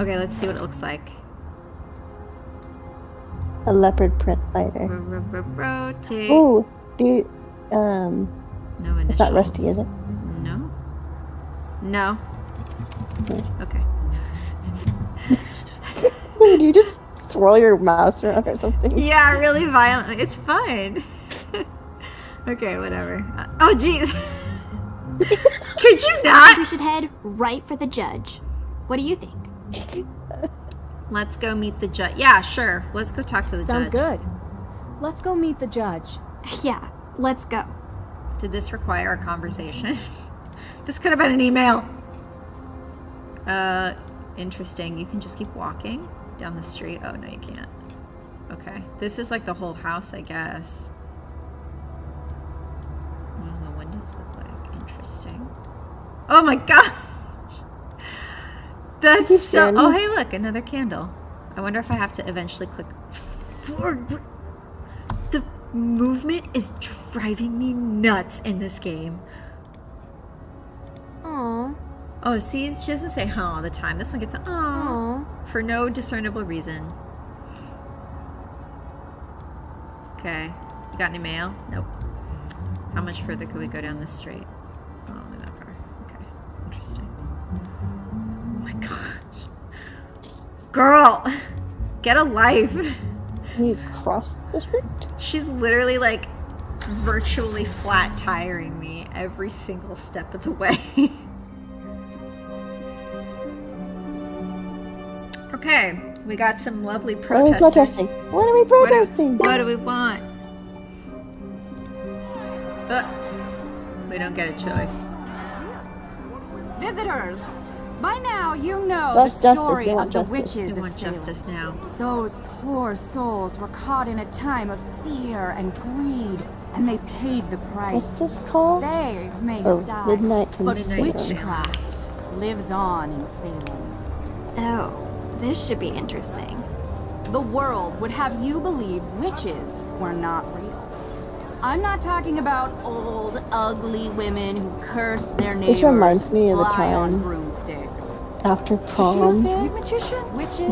Okay, let's see what it looks like. A leopard print lighter. Rotate. Ooh, do you, No initials. it's not rusty, is it? No. Okay. Do you just swirl your mouse around or something? Yeah, really violently. It's fine. Okay, whatever. Oh, jeez. Could you not? We should head right for the judge. What do you think? Let's go meet the judge. Yeah, sure. Let's go talk to the Sounds judge. good. Let's go meet the judge. Yeah, let's go. Did this require a conversation? This could have been an email. Interesting. You can just keep walking down the street. Oh, no, you can't. Okay. This is like the whole house, I guess. What do the windows look like? Interesting. Oh my gosh! That's Keep so... staring. Oh, hey, look. Another candle. I wonder if I have to eventually click forward. The movement is driving me nuts in this game. Aww. Oh, see, she doesn't say huh all the time. This one gets an aw for no discernible reason. Okay. You got any mail? Nope. How much further could we go down this street? Oh, only that far. Okay. Interesting. Oh my gosh. Girl! Get a life! Can you cross the street? She's literally like virtually flat tiring me every single step of the way. Okay, we got some lovely What are we protesters. protesting? What are we protesting? What do we want? We don't get a choice. Visitors! By now you know That's the justice. story They of want the justice. witches We of want Salem. justice now. Those poor souls were caught in a time of fear and greed. and they paid the price. What's this called? They may Oh, have died, Midnight in but Salem. witchcraft lives on in Salem. Oh, this should be interesting. The world would have you believe witches were not real. I'm not talking about old, ugly women who curse their neighbors. This reminds me of the fly on time broomsticks. after prom. Witches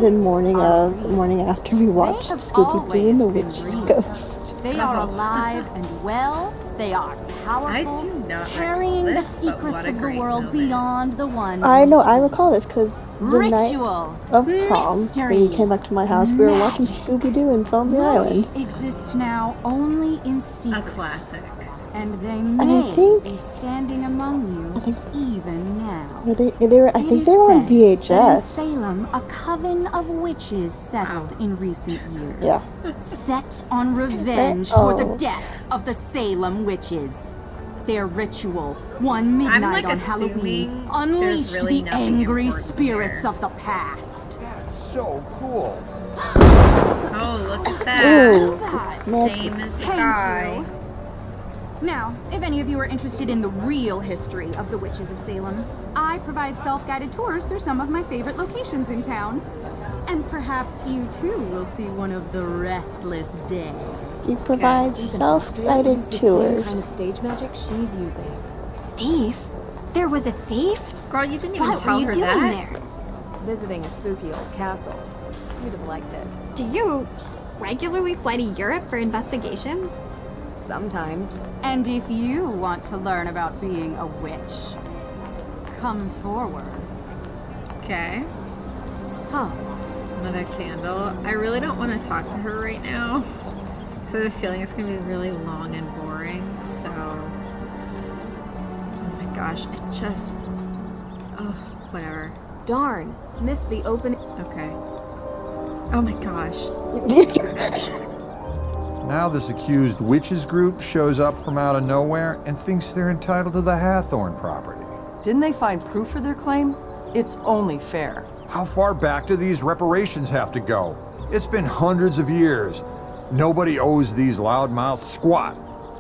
The morning are of, the real. morning after we watched have Scooby-Doo and the always been Witch's real. Ghost. They are alive and well. They are powerful, I do not carrying recall the this, but what secrets a of the great world moment. beyond the one. I know, I we recall this because the night Ritual, of prom, when you came back to my house, we were watching magic. Scooby-Doo and Zombie Island. Most exist now only in A secret. classic. And they I may think- be standing among you I think- even now. Were they were, I It think is they were on said that in VHS. Salem, a coven of witches settled in recent years. Yeah. Set on revenge for the Oh. deaths of the Salem witches. Their ritual, one midnight on Halloween, assuming there's unleashed really the nothing angry important spirits here. of the past. That's so cool. Oh, look at that. Ooh, That. magic. Same as the Thank guy. you. Now, if any of you are interested in the real history of the witches of Salem, I provide self-guided tours through some of my favorite locations in town. And perhaps you too will see one of the restless dead. You provide self-guided tours. kind of stage magic she's using. Thief? There was a thief? Girl, you didn't even What tell were you her doing that. there? Visiting a spooky old castle. You'd have liked it. Do you regularly fly to Europe for investigations? Sometimes. And if you want to learn about being a witch, come forward. Okay. Huh. Another candle. I really don't want to talk to her right now. Because I have a feeling it's going to be really long and boring. So. Oh my gosh. It just. Oh, whatever. Darn. Missed the opening. Okay. Oh my gosh. Now this accused witches group shows up from out of nowhere and thinks they're entitled to the Hathorn property. Didn't they find proof for their claim? It's only fair. How far back do these reparations have to go? It's been hundreds of years. Nobody owes these loudmouths squat.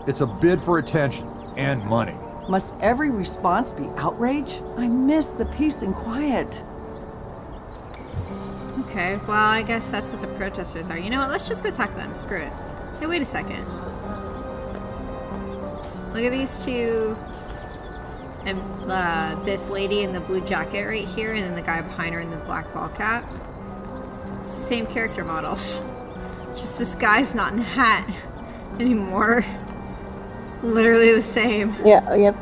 It's a bid for attention and money. Must every response be outrage? I miss the peace and quiet. Okay, well, I guess that's what the protesters are. You know what? Let's just go talk to them. Screw it. Hey, wait a second. Look at these two. And this lady in the blue jacket right here, and then the guy behind her in the black ball cap. It's the same character models. Just this guy's not in a hat anymore. Literally the same. Yeah, yep.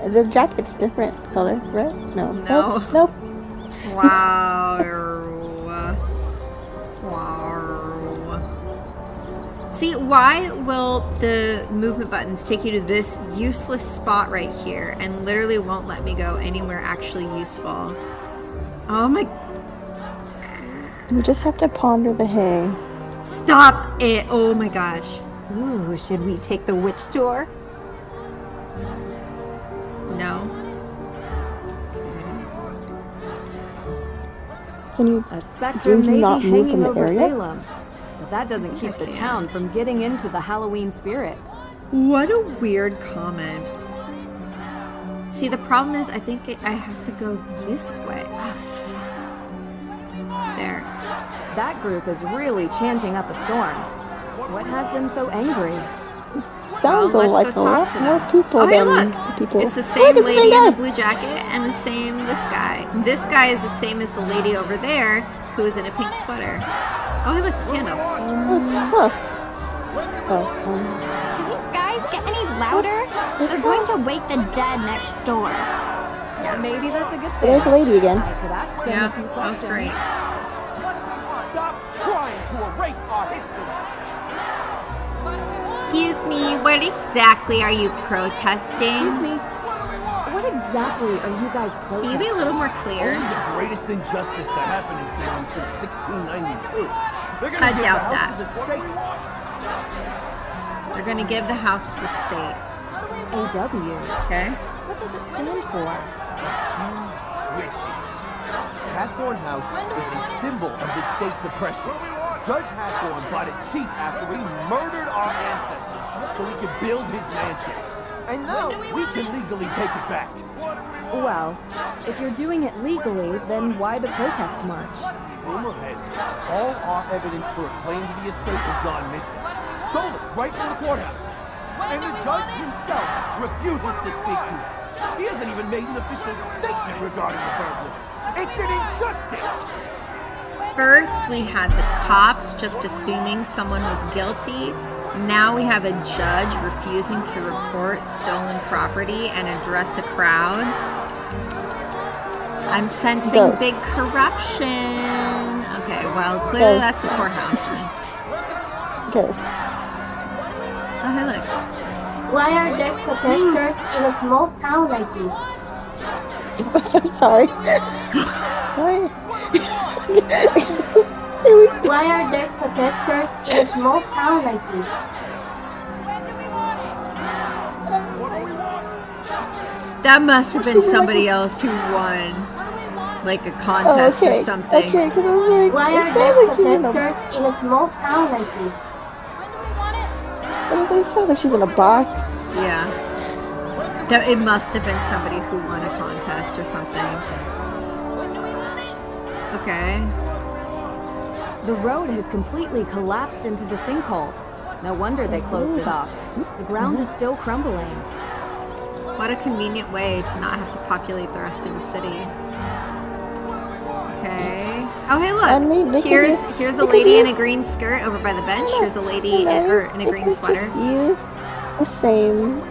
The jacket's different color, right? No. No. Nope. Wow. Wow. See, why will the movement buttons take you to this useless spot right here and literally won't let me go anywhere actually useful? Oh my... You just have to ponder the hay. Stop it! Oh my gosh. Ooh, should we take the witch tour? No. Can you A specter do may not be move from hanging the over area? Salem. But that doesn't keep the town from getting into the Halloween spirit. What a weird comment. See, the problem is I think I have to go this way. Oh, fuck. There. That group is really chanting up a storm. What has them so angry? Sounds Well, like let's a go talk lot to more them. people Oh, hey, than look. the people. It's the Look, same it's lady the in the guy. blue jacket and the same this guy. This guy is the same as the lady over there who is in a pink sweater. Oh, hey, look, candle. Huh. Oh, Can these guys get any louder? They're going to wake the dead next door. Maybe that's a good thing. there's the lady again. I could ask them Yeah, a few oh, questions. great. Stop trying to erase our history. Excuse me, what exactly are you protesting? Excuse me. What exactly are you guys Can protesting? you be a little more clear? Only the greatest injustice that happened in Salem since 1692. They're gonna I give doubt the house that. to the state. They're going to give the house to the state. AW. Okay. What does it stand for? Accused witches. Hathorn House is a symbol of the state's oppression. Judge Hathorne bought it cheap after he murdered our ancestors so he could build his mansion. And now we can legally take it back. Well, if you're doing it legally, then why the protest march? Rumor has it, all our evidence for a claim to the estate has gone missing. Stolen right from the courthouse. And the judge himself refuses to speak to us. He hasn't even made an official statement regarding the burglary. It's an injustice! First, we had the cops just assuming someone was guilty. Now we have a judge refusing to report stolen property and address a crowd. I'm sensing big corruption. Okay, well, clearly that's the courthouse. Ghost. Oh, hey, look. Why are there protesters in a small town like this? I'm sorry. Why? Why are there protesters in a small town like this? That must have been somebody else who won, like a contest or something. Okay, because I was like, why are there protesters in a small town like this? It sounds like she's in a box. Yeah. It must have been somebody who won a contest or something. Okay. The road has completely collapsed into the sinkhole. No wonder they closed it off. The ground is still crumbling. What a convenient way to not have to populate the rest of the city. Okay. Oh, hey, look. Here's a lady in a green skirt over by the bench. Here's a lady in a green sweater. Just use the same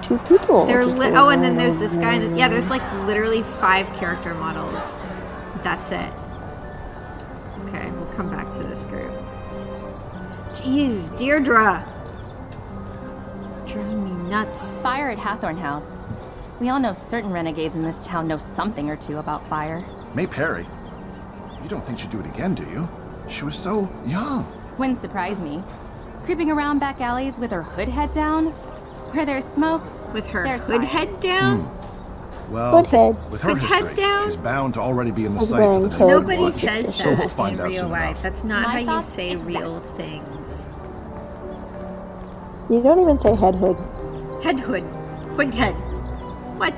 two people. Oh, and then there's this guy. Yeah, there's like literally 5 character models. That's it. Okay, we'll come back to this group. Jeez, Deirdre. Driving me nuts. Fire at Hathorne House. We all know certain renegades in this town know something or two about fire. May Perry. You don't think she'd do it again, do you? She was so young. Wouldn't surprise me. Creeping around back alleys with her hood head down? Where there's smoke, with her there's hood fire. head down? Well, with her history, down? she's bound to already be in the sights of the Nobody says that so we'll find in out real soon life. enough. That's not how you say real things. You don't even say head hood. Head hood. Hood head. What?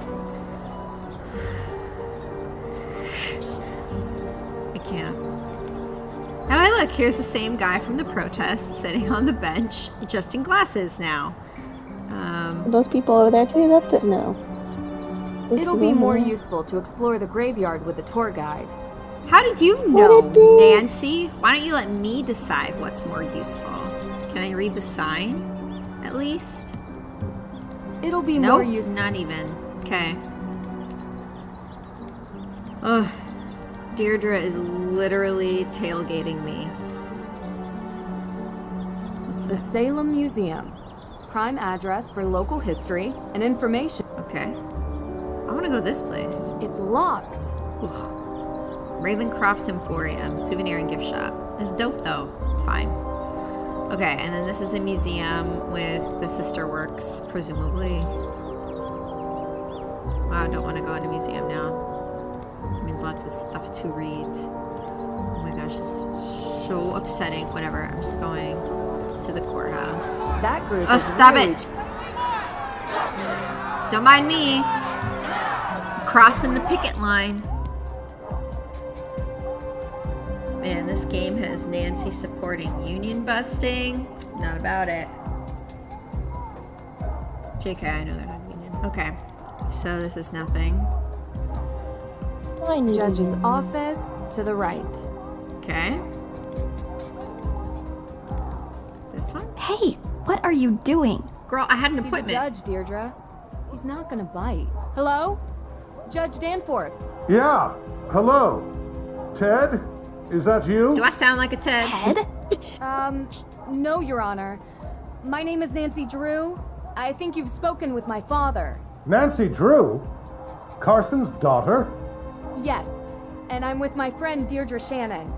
I can't. Oh, hey, look, here's the same guy from the protest sitting on the bench, just in glasses now. Those people over there too? No. It'll be more useful to explore the graveyard with a tour guide. How did you know, Nancy? Why don't you let me decide what's more useful? Can I read the sign, at least? It'll be more useful. Not even. Okay. Ugh. Deirdre is literally tailgating me. What's the Salem Museum. Prime address for local history and information. Okay. I want to go this place. It's locked. Ugh. Ravencroft's Emporium, souvenir and gift shop. It's dope though. Fine. Okay, and then this is the museum with the sister works, presumably. Wow, I don't want to go in a museum now. It means lots of stuff to read. Oh my gosh, this is so upsetting. Whatever, I'm just going to the courthouse. That group Oh, is stop really it! Don't mind me. Crossing the picket line. Man, this game has Nancy supporting union busting. Not about it. JK, I know they're not union. Okay, so this is nothing. Judge's office to the right. Okay. This one? Hey, what are you doing? Girl, I had an appointment. He's a judge, Deirdre. He's not gonna bite. Hello? Judge Danforth. Yeah, hello. Ted? Is that you? Do I sound like a Ted? Ted? No, Your Honor. My name is Nancy Drew. I think you've spoken with my father. Nancy Drew? Carson's daughter? Yes, and I'm with my friend Deirdre Shannon.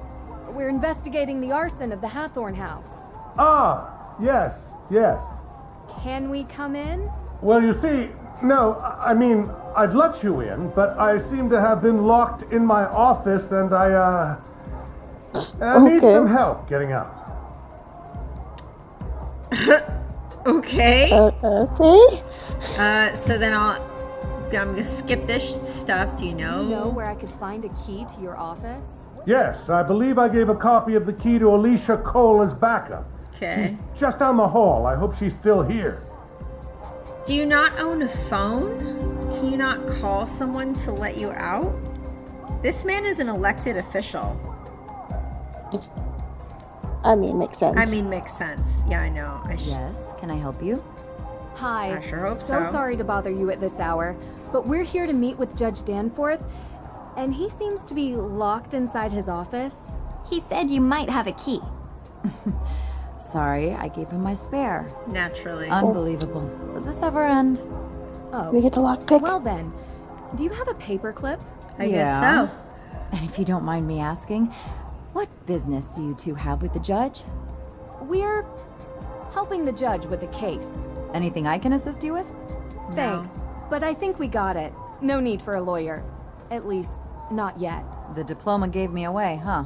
We're investigating the arson of the Hathorne house. Ah, yes. Can we come in? Well, you see, no, I mean, I'd let you in, but I seem to have been locked in my office and Need some help getting out. Okay. Okay. So then I'm gonna skip this stuff. Do you know? Do you know where I could find a key to your office? Yes, I believe I gave a copy of the key to Alicia Cole as backup. Okay. She's just down the hall. I hope she's still here. Do you not own a phone? Can you not call someone to let you out? This man is an elected official. I mean, makes sense. Makes sense. Yeah, I know. Yes, can I help you? Hi. I sure hope so. so. Sorry to bother you at this hour, but we're here to meet with Judge Danforth, and he seems to be locked inside his office. He said you might have a key. Sorry, I gave him my spare. Naturally. Unbelievable. Does this ever end? Oh. We get to lockpick. Well then, do you have a paperclip? I guess so. And if you don't mind me asking, what business do you two have with the judge? We're helping the judge with a case. Anything I can assist you with? Thanks, but I think we got it. No need for a lawyer. At least, not yet. The diploma gave me away, huh?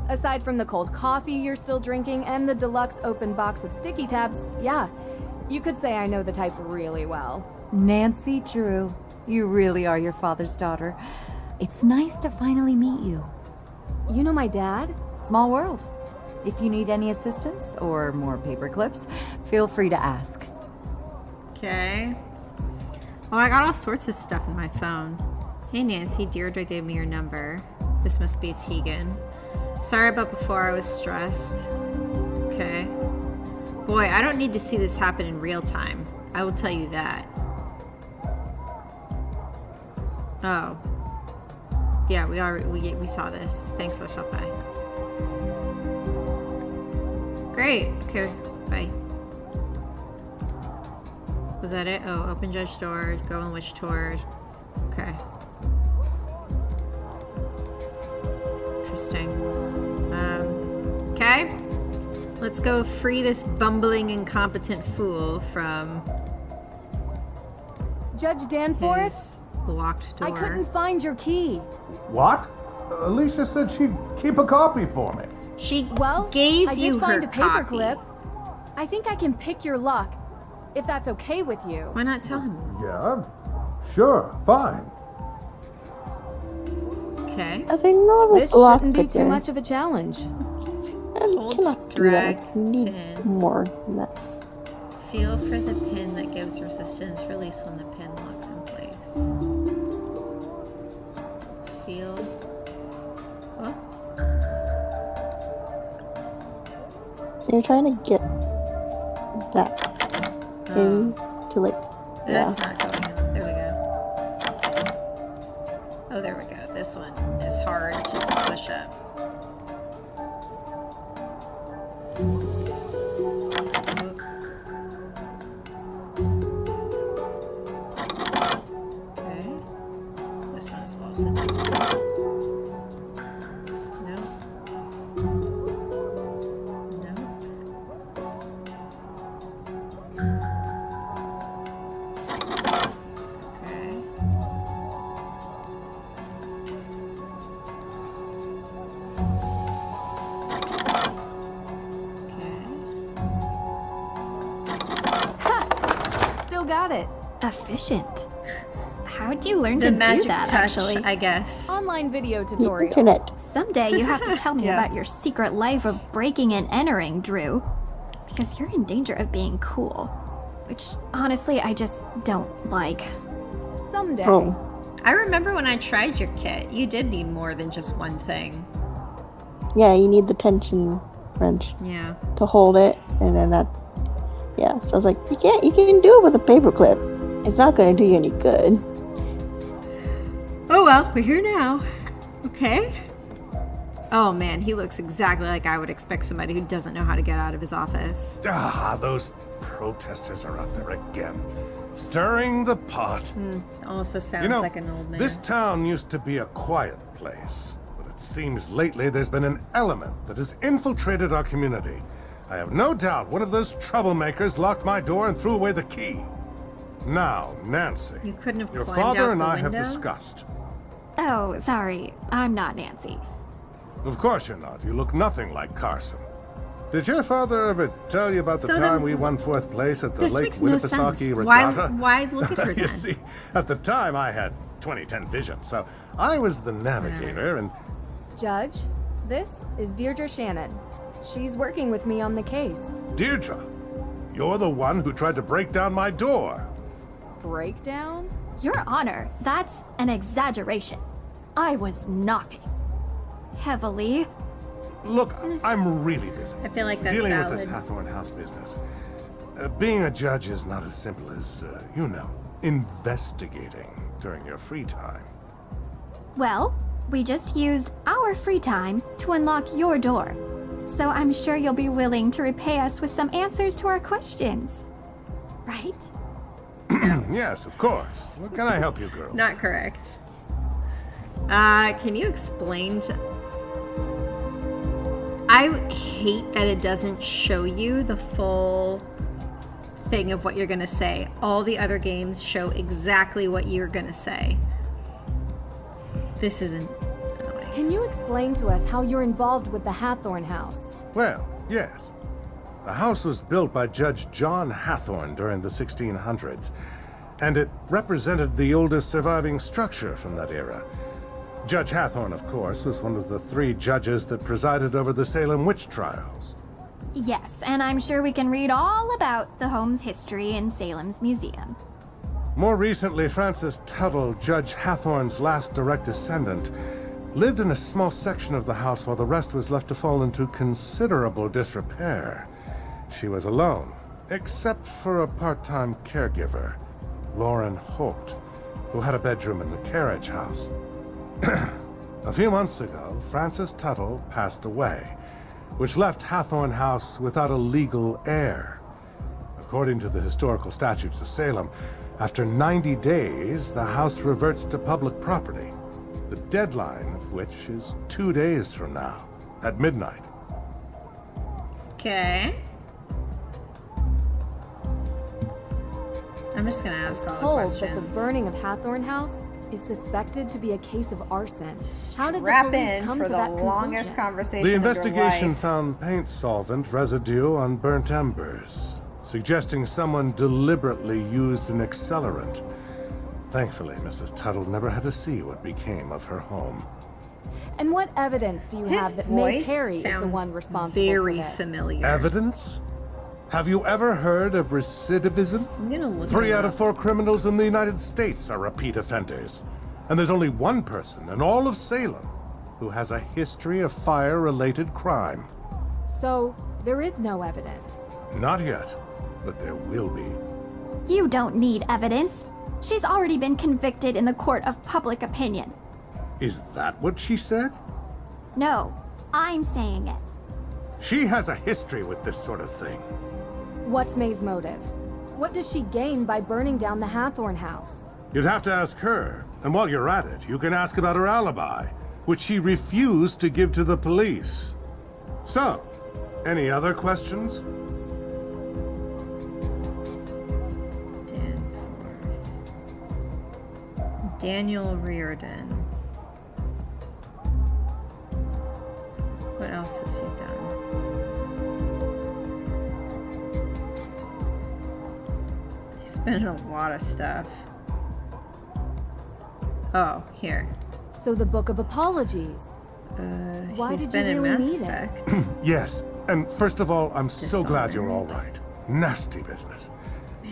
Aside from the cold coffee you're still drinking and the deluxe open box of sticky tabs, yeah, you could say I know the type really well. Nancy Drew, you really are your father's daughter. It's nice to finally meet you. You know my dad? Small world. If you need any assistance or more paper clips, feel free to ask. Okay. Oh, I got all sorts of stuff in my phone. Hey Nancy, Deirdre gave me your number. This must be Tegan. Sorry about before, I was stressed. Okay. Boy, I don't need to see this happen in real time. I will tell you that. Oh. Yeah, we saw this. Thanks, I stopped by. Great. Okay, bye. Was that it? Oh, open judge door, go on witch tour. Okay. Interesting. Okay. Let's go free this bumbling, incompetent fool from Judge Danforth? his locked door. I couldn't find your key. What? Alicia said she'd keep a copy for me. She I you did find her a paperclip. I think I can pick your lock, if that's okay with you. Why not tell him? Yeah, sure, fine. Okay. As I know This shouldn't be too much of a challenge. I cannot do that. Like, we need more than that. Feel for the pin that gives resistance. Release when the pin locks in place. Feel. What? So you're trying to get that pin to like. That's not going in. There we go. Oh, there we go. This one is hard to push up. Okay. This one is also done. No. No. Okay. Still got it. Efficient. How'd you learn The to do magic that, touch, actually? I guess. Online video tutorial. Internet. Someday you have to tell me Yeah. about your secret life of breaking and entering, Drew. Because you're in danger of being cool. Which, honestly, I just don't like. Someday. Oh. I remember when I tried your kit, you did need more than just one thing. Yeah, you need the tension wrench Yeah. to hold it, and then that. Yeah, so I was like, you can do it with a paperclip. It's not going to do you any good. Oh well, we're here now. Okay. Oh man, he looks exactly like I would expect somebody who doesn't know how to get out of his office. Ah, those protesters are out there again, stirring the pot. Also sounds You know, like an old man. this town used to be a quiet place, but it seems lately there's been an element that has infiltrated our community. I have no doubt one of those troublemakers locked my door and threw away the key. Now, Nancy, You couldn't have your climbed father out and the I have window? discussed. Oh, sorry. I'm not Nancy. Of course you're not. You look nothing like Carson. Did your father ever tell you about the time we won 4th place at the Lake Winnipesaukee Regatta? Why look at her then? You see, at the time I had 20/10 vision, so I was the navigator and... Judge, this is Deirdre Shannon. She's working with me on the case. Deirdre, you're the one who tried to break down my door. Breakdown? Your Honor, that's an exaggeration. I was knocking. Heavily. Look, I'm really busy. I feel like that's dealing valid. with this Hathorn House business. Being a judge is not as simple as, investigating during your free time. Well, we just used our free time to unlock your door. So I'm sure you'll be willing to repay us with some answers to our questions. Right? Yes, of course. What can I help you, girls? Not correct. Can you explain to... I hate that it doesn't show you the full thing of what you're going to say. All the other games show exactly what you're going to say. This isn't annoying. Can you explain to us how you're involved with the Hathorn House? Well, yes. The house was built by Judge John Hathorn during the 1600s, and it represented the oldest surviving structure from that era. Judge Hathorn, of course, was one of the 3 judges that presided over the Salem witch trials. Yes, and I'm sure we can read all about the home's history in Salem's museum. More recently, Frances Tuttle, Judge Hathorn's last direct descendant, lived in a small section of the house while the rest was left to fall into considerable disrepair. She was alone, except for a part-time caregiver, Lauren Holt, who had a bedroom in the carriage house. A few months ago, Frances Tuttle passed away, which left Hathorn House without a legal heir. According to the historical statutes of Salem, after 90 days, the house reverts to public property, the deadline of which is 2 days from now, at midnight. Okay. I'm just gonna ask all the Told questions. that the burning of Hathorn House is suspected to be a case of arson. How did the Strap police in come for to the that longest conclusion? conversation The of your investigation life. found paint solvent residue on burnt embers, suggesting someone deliberately used an accelerant. Thankfully, Mrs. Tuttle never had to see what became of her home. And what evidence do you His have that May voice Carey is the sounds one responsible very for this? familiar. Evidence? Have you ever heard of recidivism? I'm gonna look 3 it out up. of 4 criminals in the United States are repeat offenders. And there's only one person in all of Salem who has a history of fire-related crime. So, there is no evidence. Not yet, but there will be. You don't need evidence. She's already been convicted in the court of public opinion. Is that what she said? No, I'm saying it. She has a history with this sort of thing. What's May's motive? What does she gain by burning down the Hathorn House? You'd have to ask her. And while you're at it, you can ask about her alibi, which she refused to give to the police. So, any other questions? Daniel Reardon. What else has he done? He's been in a lot of stuff. Oh, here. So the Book of Apologies. Why he's did been you in really Mass need Effect. it? Yes, and first of all, I'm so glad you're all right. Nasty business.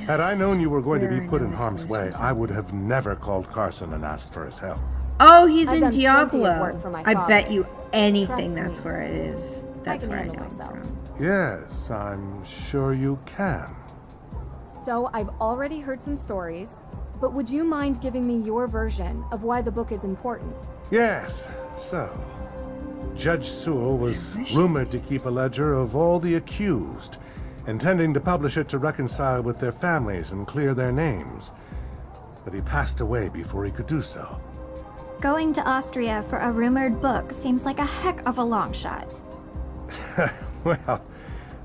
Had I known you were going to be put in harm's way, I would have never called Carson and asked for his help. Oh, he's I've in done plenty of Diablo. work for my I father. bet you anything Trust that's me. where it is. That's I can where I handle know him myself. from. Yes, I'm sure you can. So I've already heard some stories, but would you mind giving me your version of why the book is important? Yes, so. Judge Sewell was rumored to keep a ledger of all the accused, intending to publish it to reconcile with their families and clear their names. But he passed away before he could do so. Going to Austria for a rumored book seems like a heck of a long shot. Well,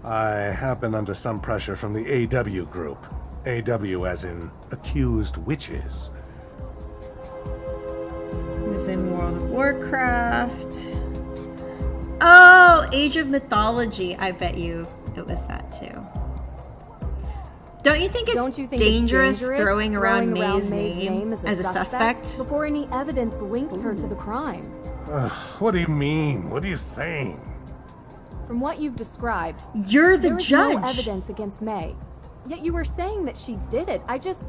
I have been under some pressure from the AW group. AW as in accused witches. He was in World of Warcraft. Oh, Age of Mythology. I bet you it was that too. Don't you think it's dangerous throwing around May's name as a suspect? Before any evidence links her to the crime? What do you mean? What are you saying? From what you've described, you're the judge. There is no evidence against May. Yet you were saying that she did it. That's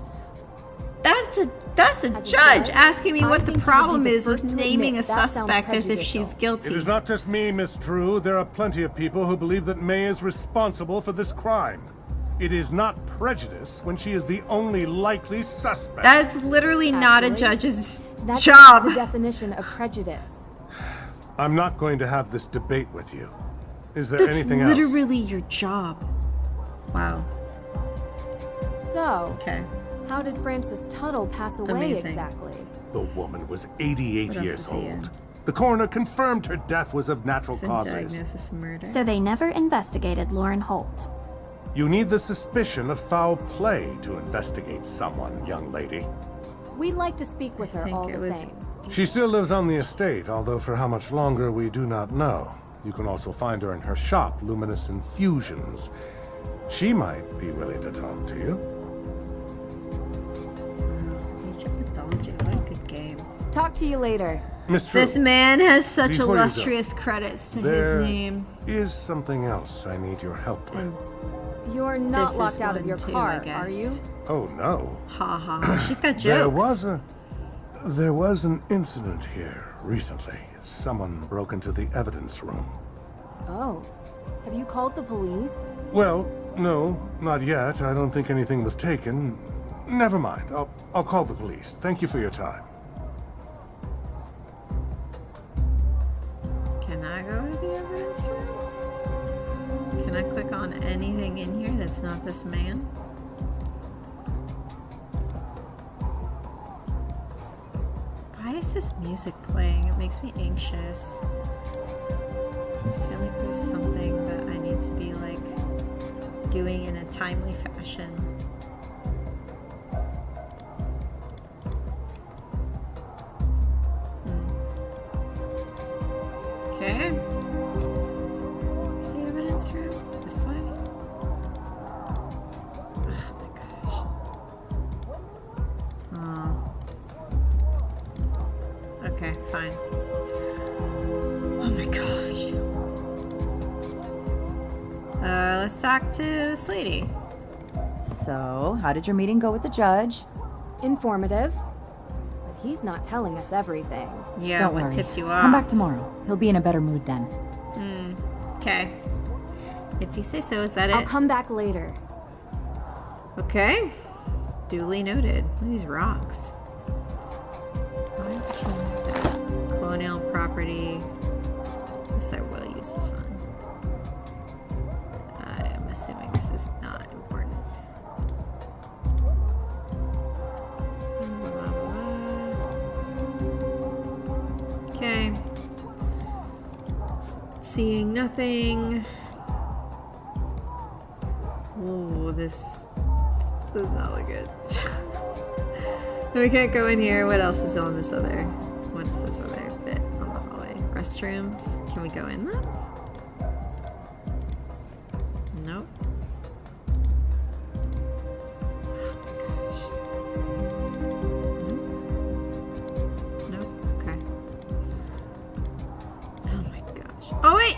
a judge asking me what the problem is with naming a suspect as if she's guilty. It is not just me, Miss Drew. There are plenty of people who believe that May is responsible for this crime. It is not prejudice when she is the only likely suspect. That's literally not a judge's that's job. The definition of prejudice. I'm not going to have this debate with you. Is there anything else? That's literally your job. Wow. So, how did Francis Tuttle pass away exactly? The woman was 88 years old. The coroner confirmed her death was of natural causes. Diagnosis of murder. So they never investigated Lauren Holt. You need the suspicion of foul play to investigate someone, young lady. We'd like to speak with her all the same. She still lives on the estate, although for how much longer we do not know. You can also find her in her shop, Luminous Infusions. She might be willing to talk to you. What a good game. Talk to you later. Miss Drew, this man has such before illustrious credits to his name. There is something else I need your help with. You're not locked out of your car, are you? Oh, no. Ha ha. She's got jokes. There was an incident here recently. Someone broke into the evidence room. Oh. Have you called the police? Well, no, not yet. I don't think anything was taken. Never mind. I'll call the police. Thank you for your time. Can I go to the evidence room? Can I click on anything in here that's not this man? Why is this music playing? It makes me anxious. I feel like there's something that I need to be like doing in a timely fashion. Okay. Where's the evidence room? This way? Oh my gosh. Oh. Okay, fine. Oh my gosh. Let's talk to this lady. So, how did your meeting go with the judge? Informative. But he's not telling us everything. Yeah, Don't what worry. tipped you off? Come back tomorrow. He'll be in a better mood then. Okay. If you say so, is that it? I'll come back later. Okay. Duly noted. What are these rocks? Colonial property. This I will use this on. I'm assuming this is not important. Okay. Seeing nothing. Oh, this does not look good. We can't go in here. What else is on this other? What's this other bit on the hallway? Restrooms. Can we go in them? Nope. Oh wait!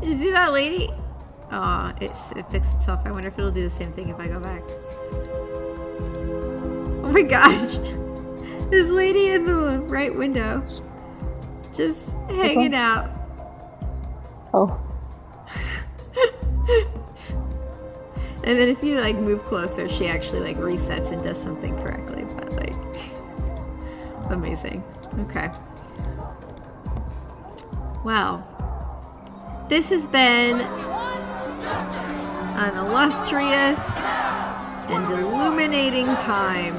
Did you see that lady? Aw, it fixed itself. I wonder if it'll do the same thing if I go back. Oh my gosh! This lady in the right window. Just hanging out. Oh. And then if you like move closer, she actually like resets and does something correctly. But like, amazing. Okay. Wow. This has been an illustrious and illuminating time.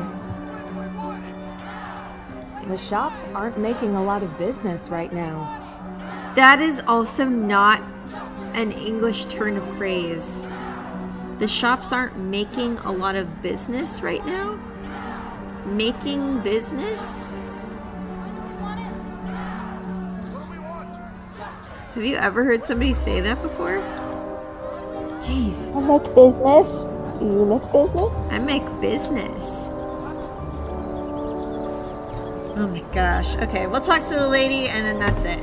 The shops aren't making a lot of business right now. That is also not an English turn of phrase. The shops aren't making a lot of business right now? Making business? Have you ever heard somebody say that before? Jeez. I make business. Do you make business? I make business. Oh my gosh. Okay, we'll talk to the lady and then that's it.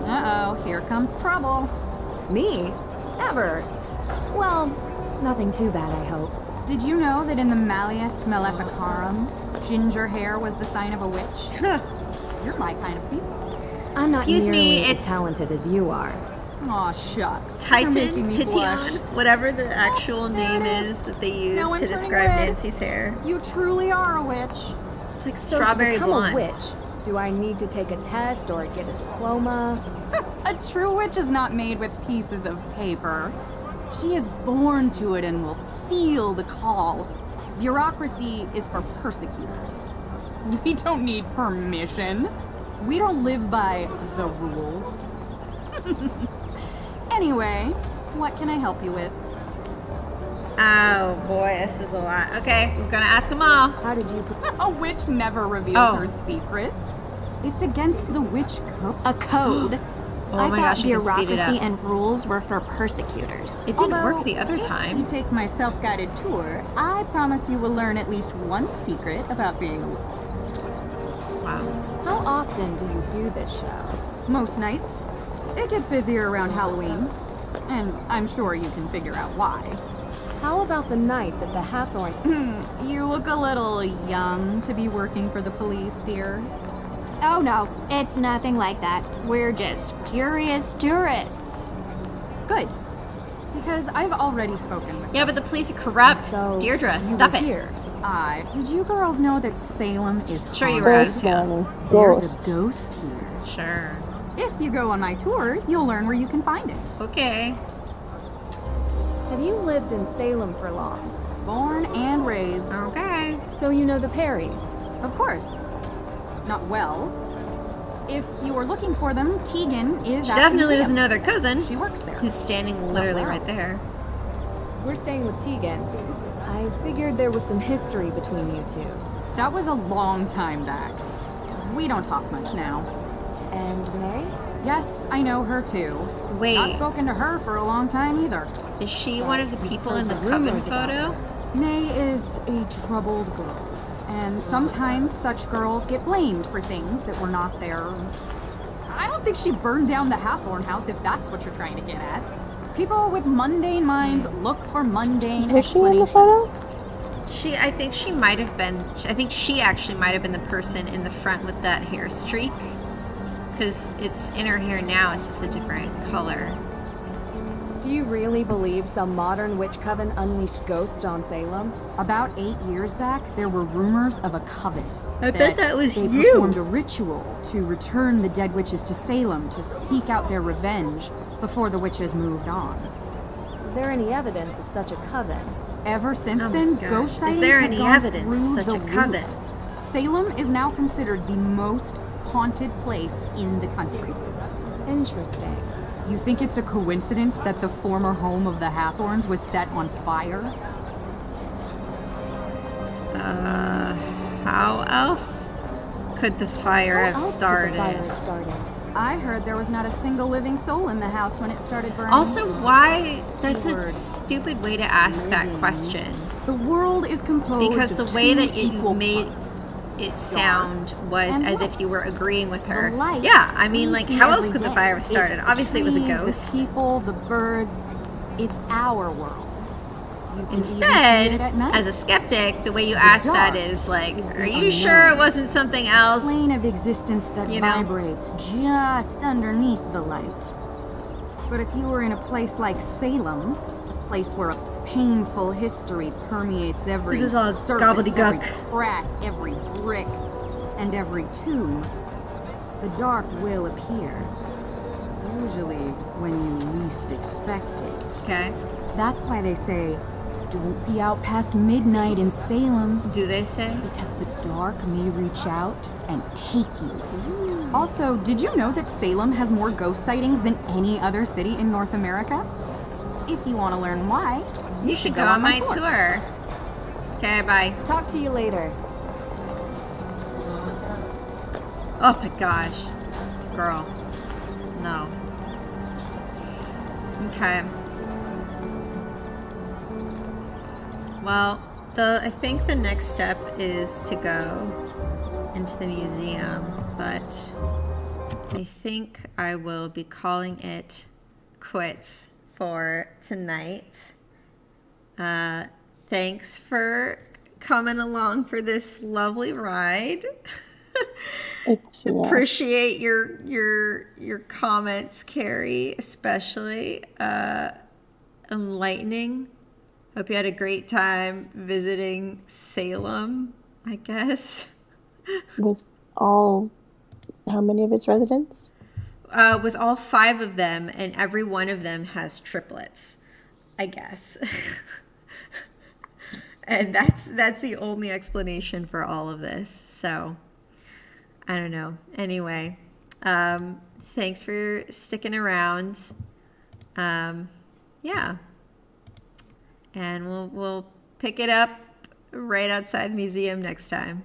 Uh-oh, here comes trouble. Me? Never. Well, nothing too bad, I hope. Did you know that in the Malleus Maleficarum, ginger hair was the sign of a witch? You're my kind of people. I'm not Excuse me, nearly as it's- talented as you are. Aw, shucks. Titan, You're making me blush. Tition, whatever the actual name is that they use Now I'm to turning describe red. Nancy's hair. You truly are a witch. It's like So strawberry to become blonde. a witch, do I need to take a test or get a diploma? A true witch is not made with pieces of paper. She is born to it and will feel the call. Bureaucracy is for persecutors. We don't need permission. We don't live by the rules. Anyway, what can I help you with? Oh boy, this is a lot. Okay, we're gonna ask them all. How did you... A witch never reveals Oh. her secrets. It's against the witch code. A code. Oh I my thought gosh, you can speed it bureaucracy up. and rules were for persecutors. It didn't Although, work the other if time. you take my self-guided tour, I promise you will learn at least one secret about being a witch. Wow. How often do you do this show? Most nights. It gets busier around Halloween. And I'm sure you can figure out why. How about the night that the Hathorn... You look a little young to be working for the police, dear. Oh no, it's nothing like that. We're just curious tourists. Good. Because I've already spoken with Yeah, but the police are corrupt. So, Deirdre, you stop were it. here. Did you girls know that Salem is Sure you were out of Ghost town. money. There's Ghost. a ghost here. Sure. If you go on my tour, you'll learn where you can find it. Okay. Have you lived in Salem for long? Born and raised. Okay. So you know the Perrys? Of course. Not well. If you are looking for them, Tegan is She at the definitely museum. doesn't know their cousin, She works there. who's standing literally wow. right there. We're staying with Tegan. I figured there was some history between you two. That was a long time back. We don't talk much now. And May? Yes, I know her too. Wait. Not spoken to her for a long time either. Is she one of the people in the heard coven rumors about photo? May is a troubled girl. And sometimes such girls get blamed for things that were not their... I don't think she burned down the Hathorn house, if that's what you're trying to get at. People with mundane minds look for mundane Was she in the explanations. photo? I think she might have been. I think she actually might have been the person in the front with that hair streak, because it's in her hair now. It's just a different color. Do you really believe some modern witch coven unleashed ghosts on Salem? About 8 years back, there were rumors of a coven. I bet that was they you. performed a ritual to return the dead witches to Salem to seek out their revenge before the witches moved on. Is there any evidence of such a coven? Ever since Oh my then, gosh. ghost Is sightings there have any gone evidence of through such the a coven? roof. Salem is now considered the most haunted place in the country. Interesting. You think it's a coincidence that the former home of the Hathorns was set on fire? How else could the fire How have else could the started? fire have started? I heard there was not a single living soul in the house when it started burning. Also, why? That's a Keyword. stupid way to ask that question. The world is composed Because of the way two that you equal made parts. it sound was and as if light. you were agreeing with her. The light Yeah, I mean, we like, see how else every could the day. fire have started? It's the Obviously, it was a trees, ghost. The people, the birds. It's our world. You can even see Instead, it at night. as a skeptic, the way you ask that dark is like, is are the you sure it unknown. wasn't something else? Plane of existence that You know? vibrates just underneath the light. But if you were in a place like Salem, a place where a painful history permeates every This is all surface, gobbledygook. every crack, every brick, and every tomb, the dark will appear. Usually when you least expect it. Okay. That's why they say, don't be out past midnight in Salem. Do they say? Because the dark may reach out and take you. Also, did you know that Salem has more ghost sightings than any other city in North America? If you want to learn why, You should go on my tour. Okay, bye. Talk to you later. Oh my gosh. Girl. No. Okay. Well, I think the next step is to go into the museum, but I think I will be calling it quits for tonight. Thanks for coming along for this lovely ride. Appreciate your comments, Carrie, especially enlightening. Hope you had a great time visiting Salem, I guess. With all, how many of its residents? With all 5 of them, and every one of them has triplets, I guess. And that's the only explanation for all of this. So I don't know. Anyway, thanks for sticking around. Yeah. And we'll pick it up right outside the museum next time.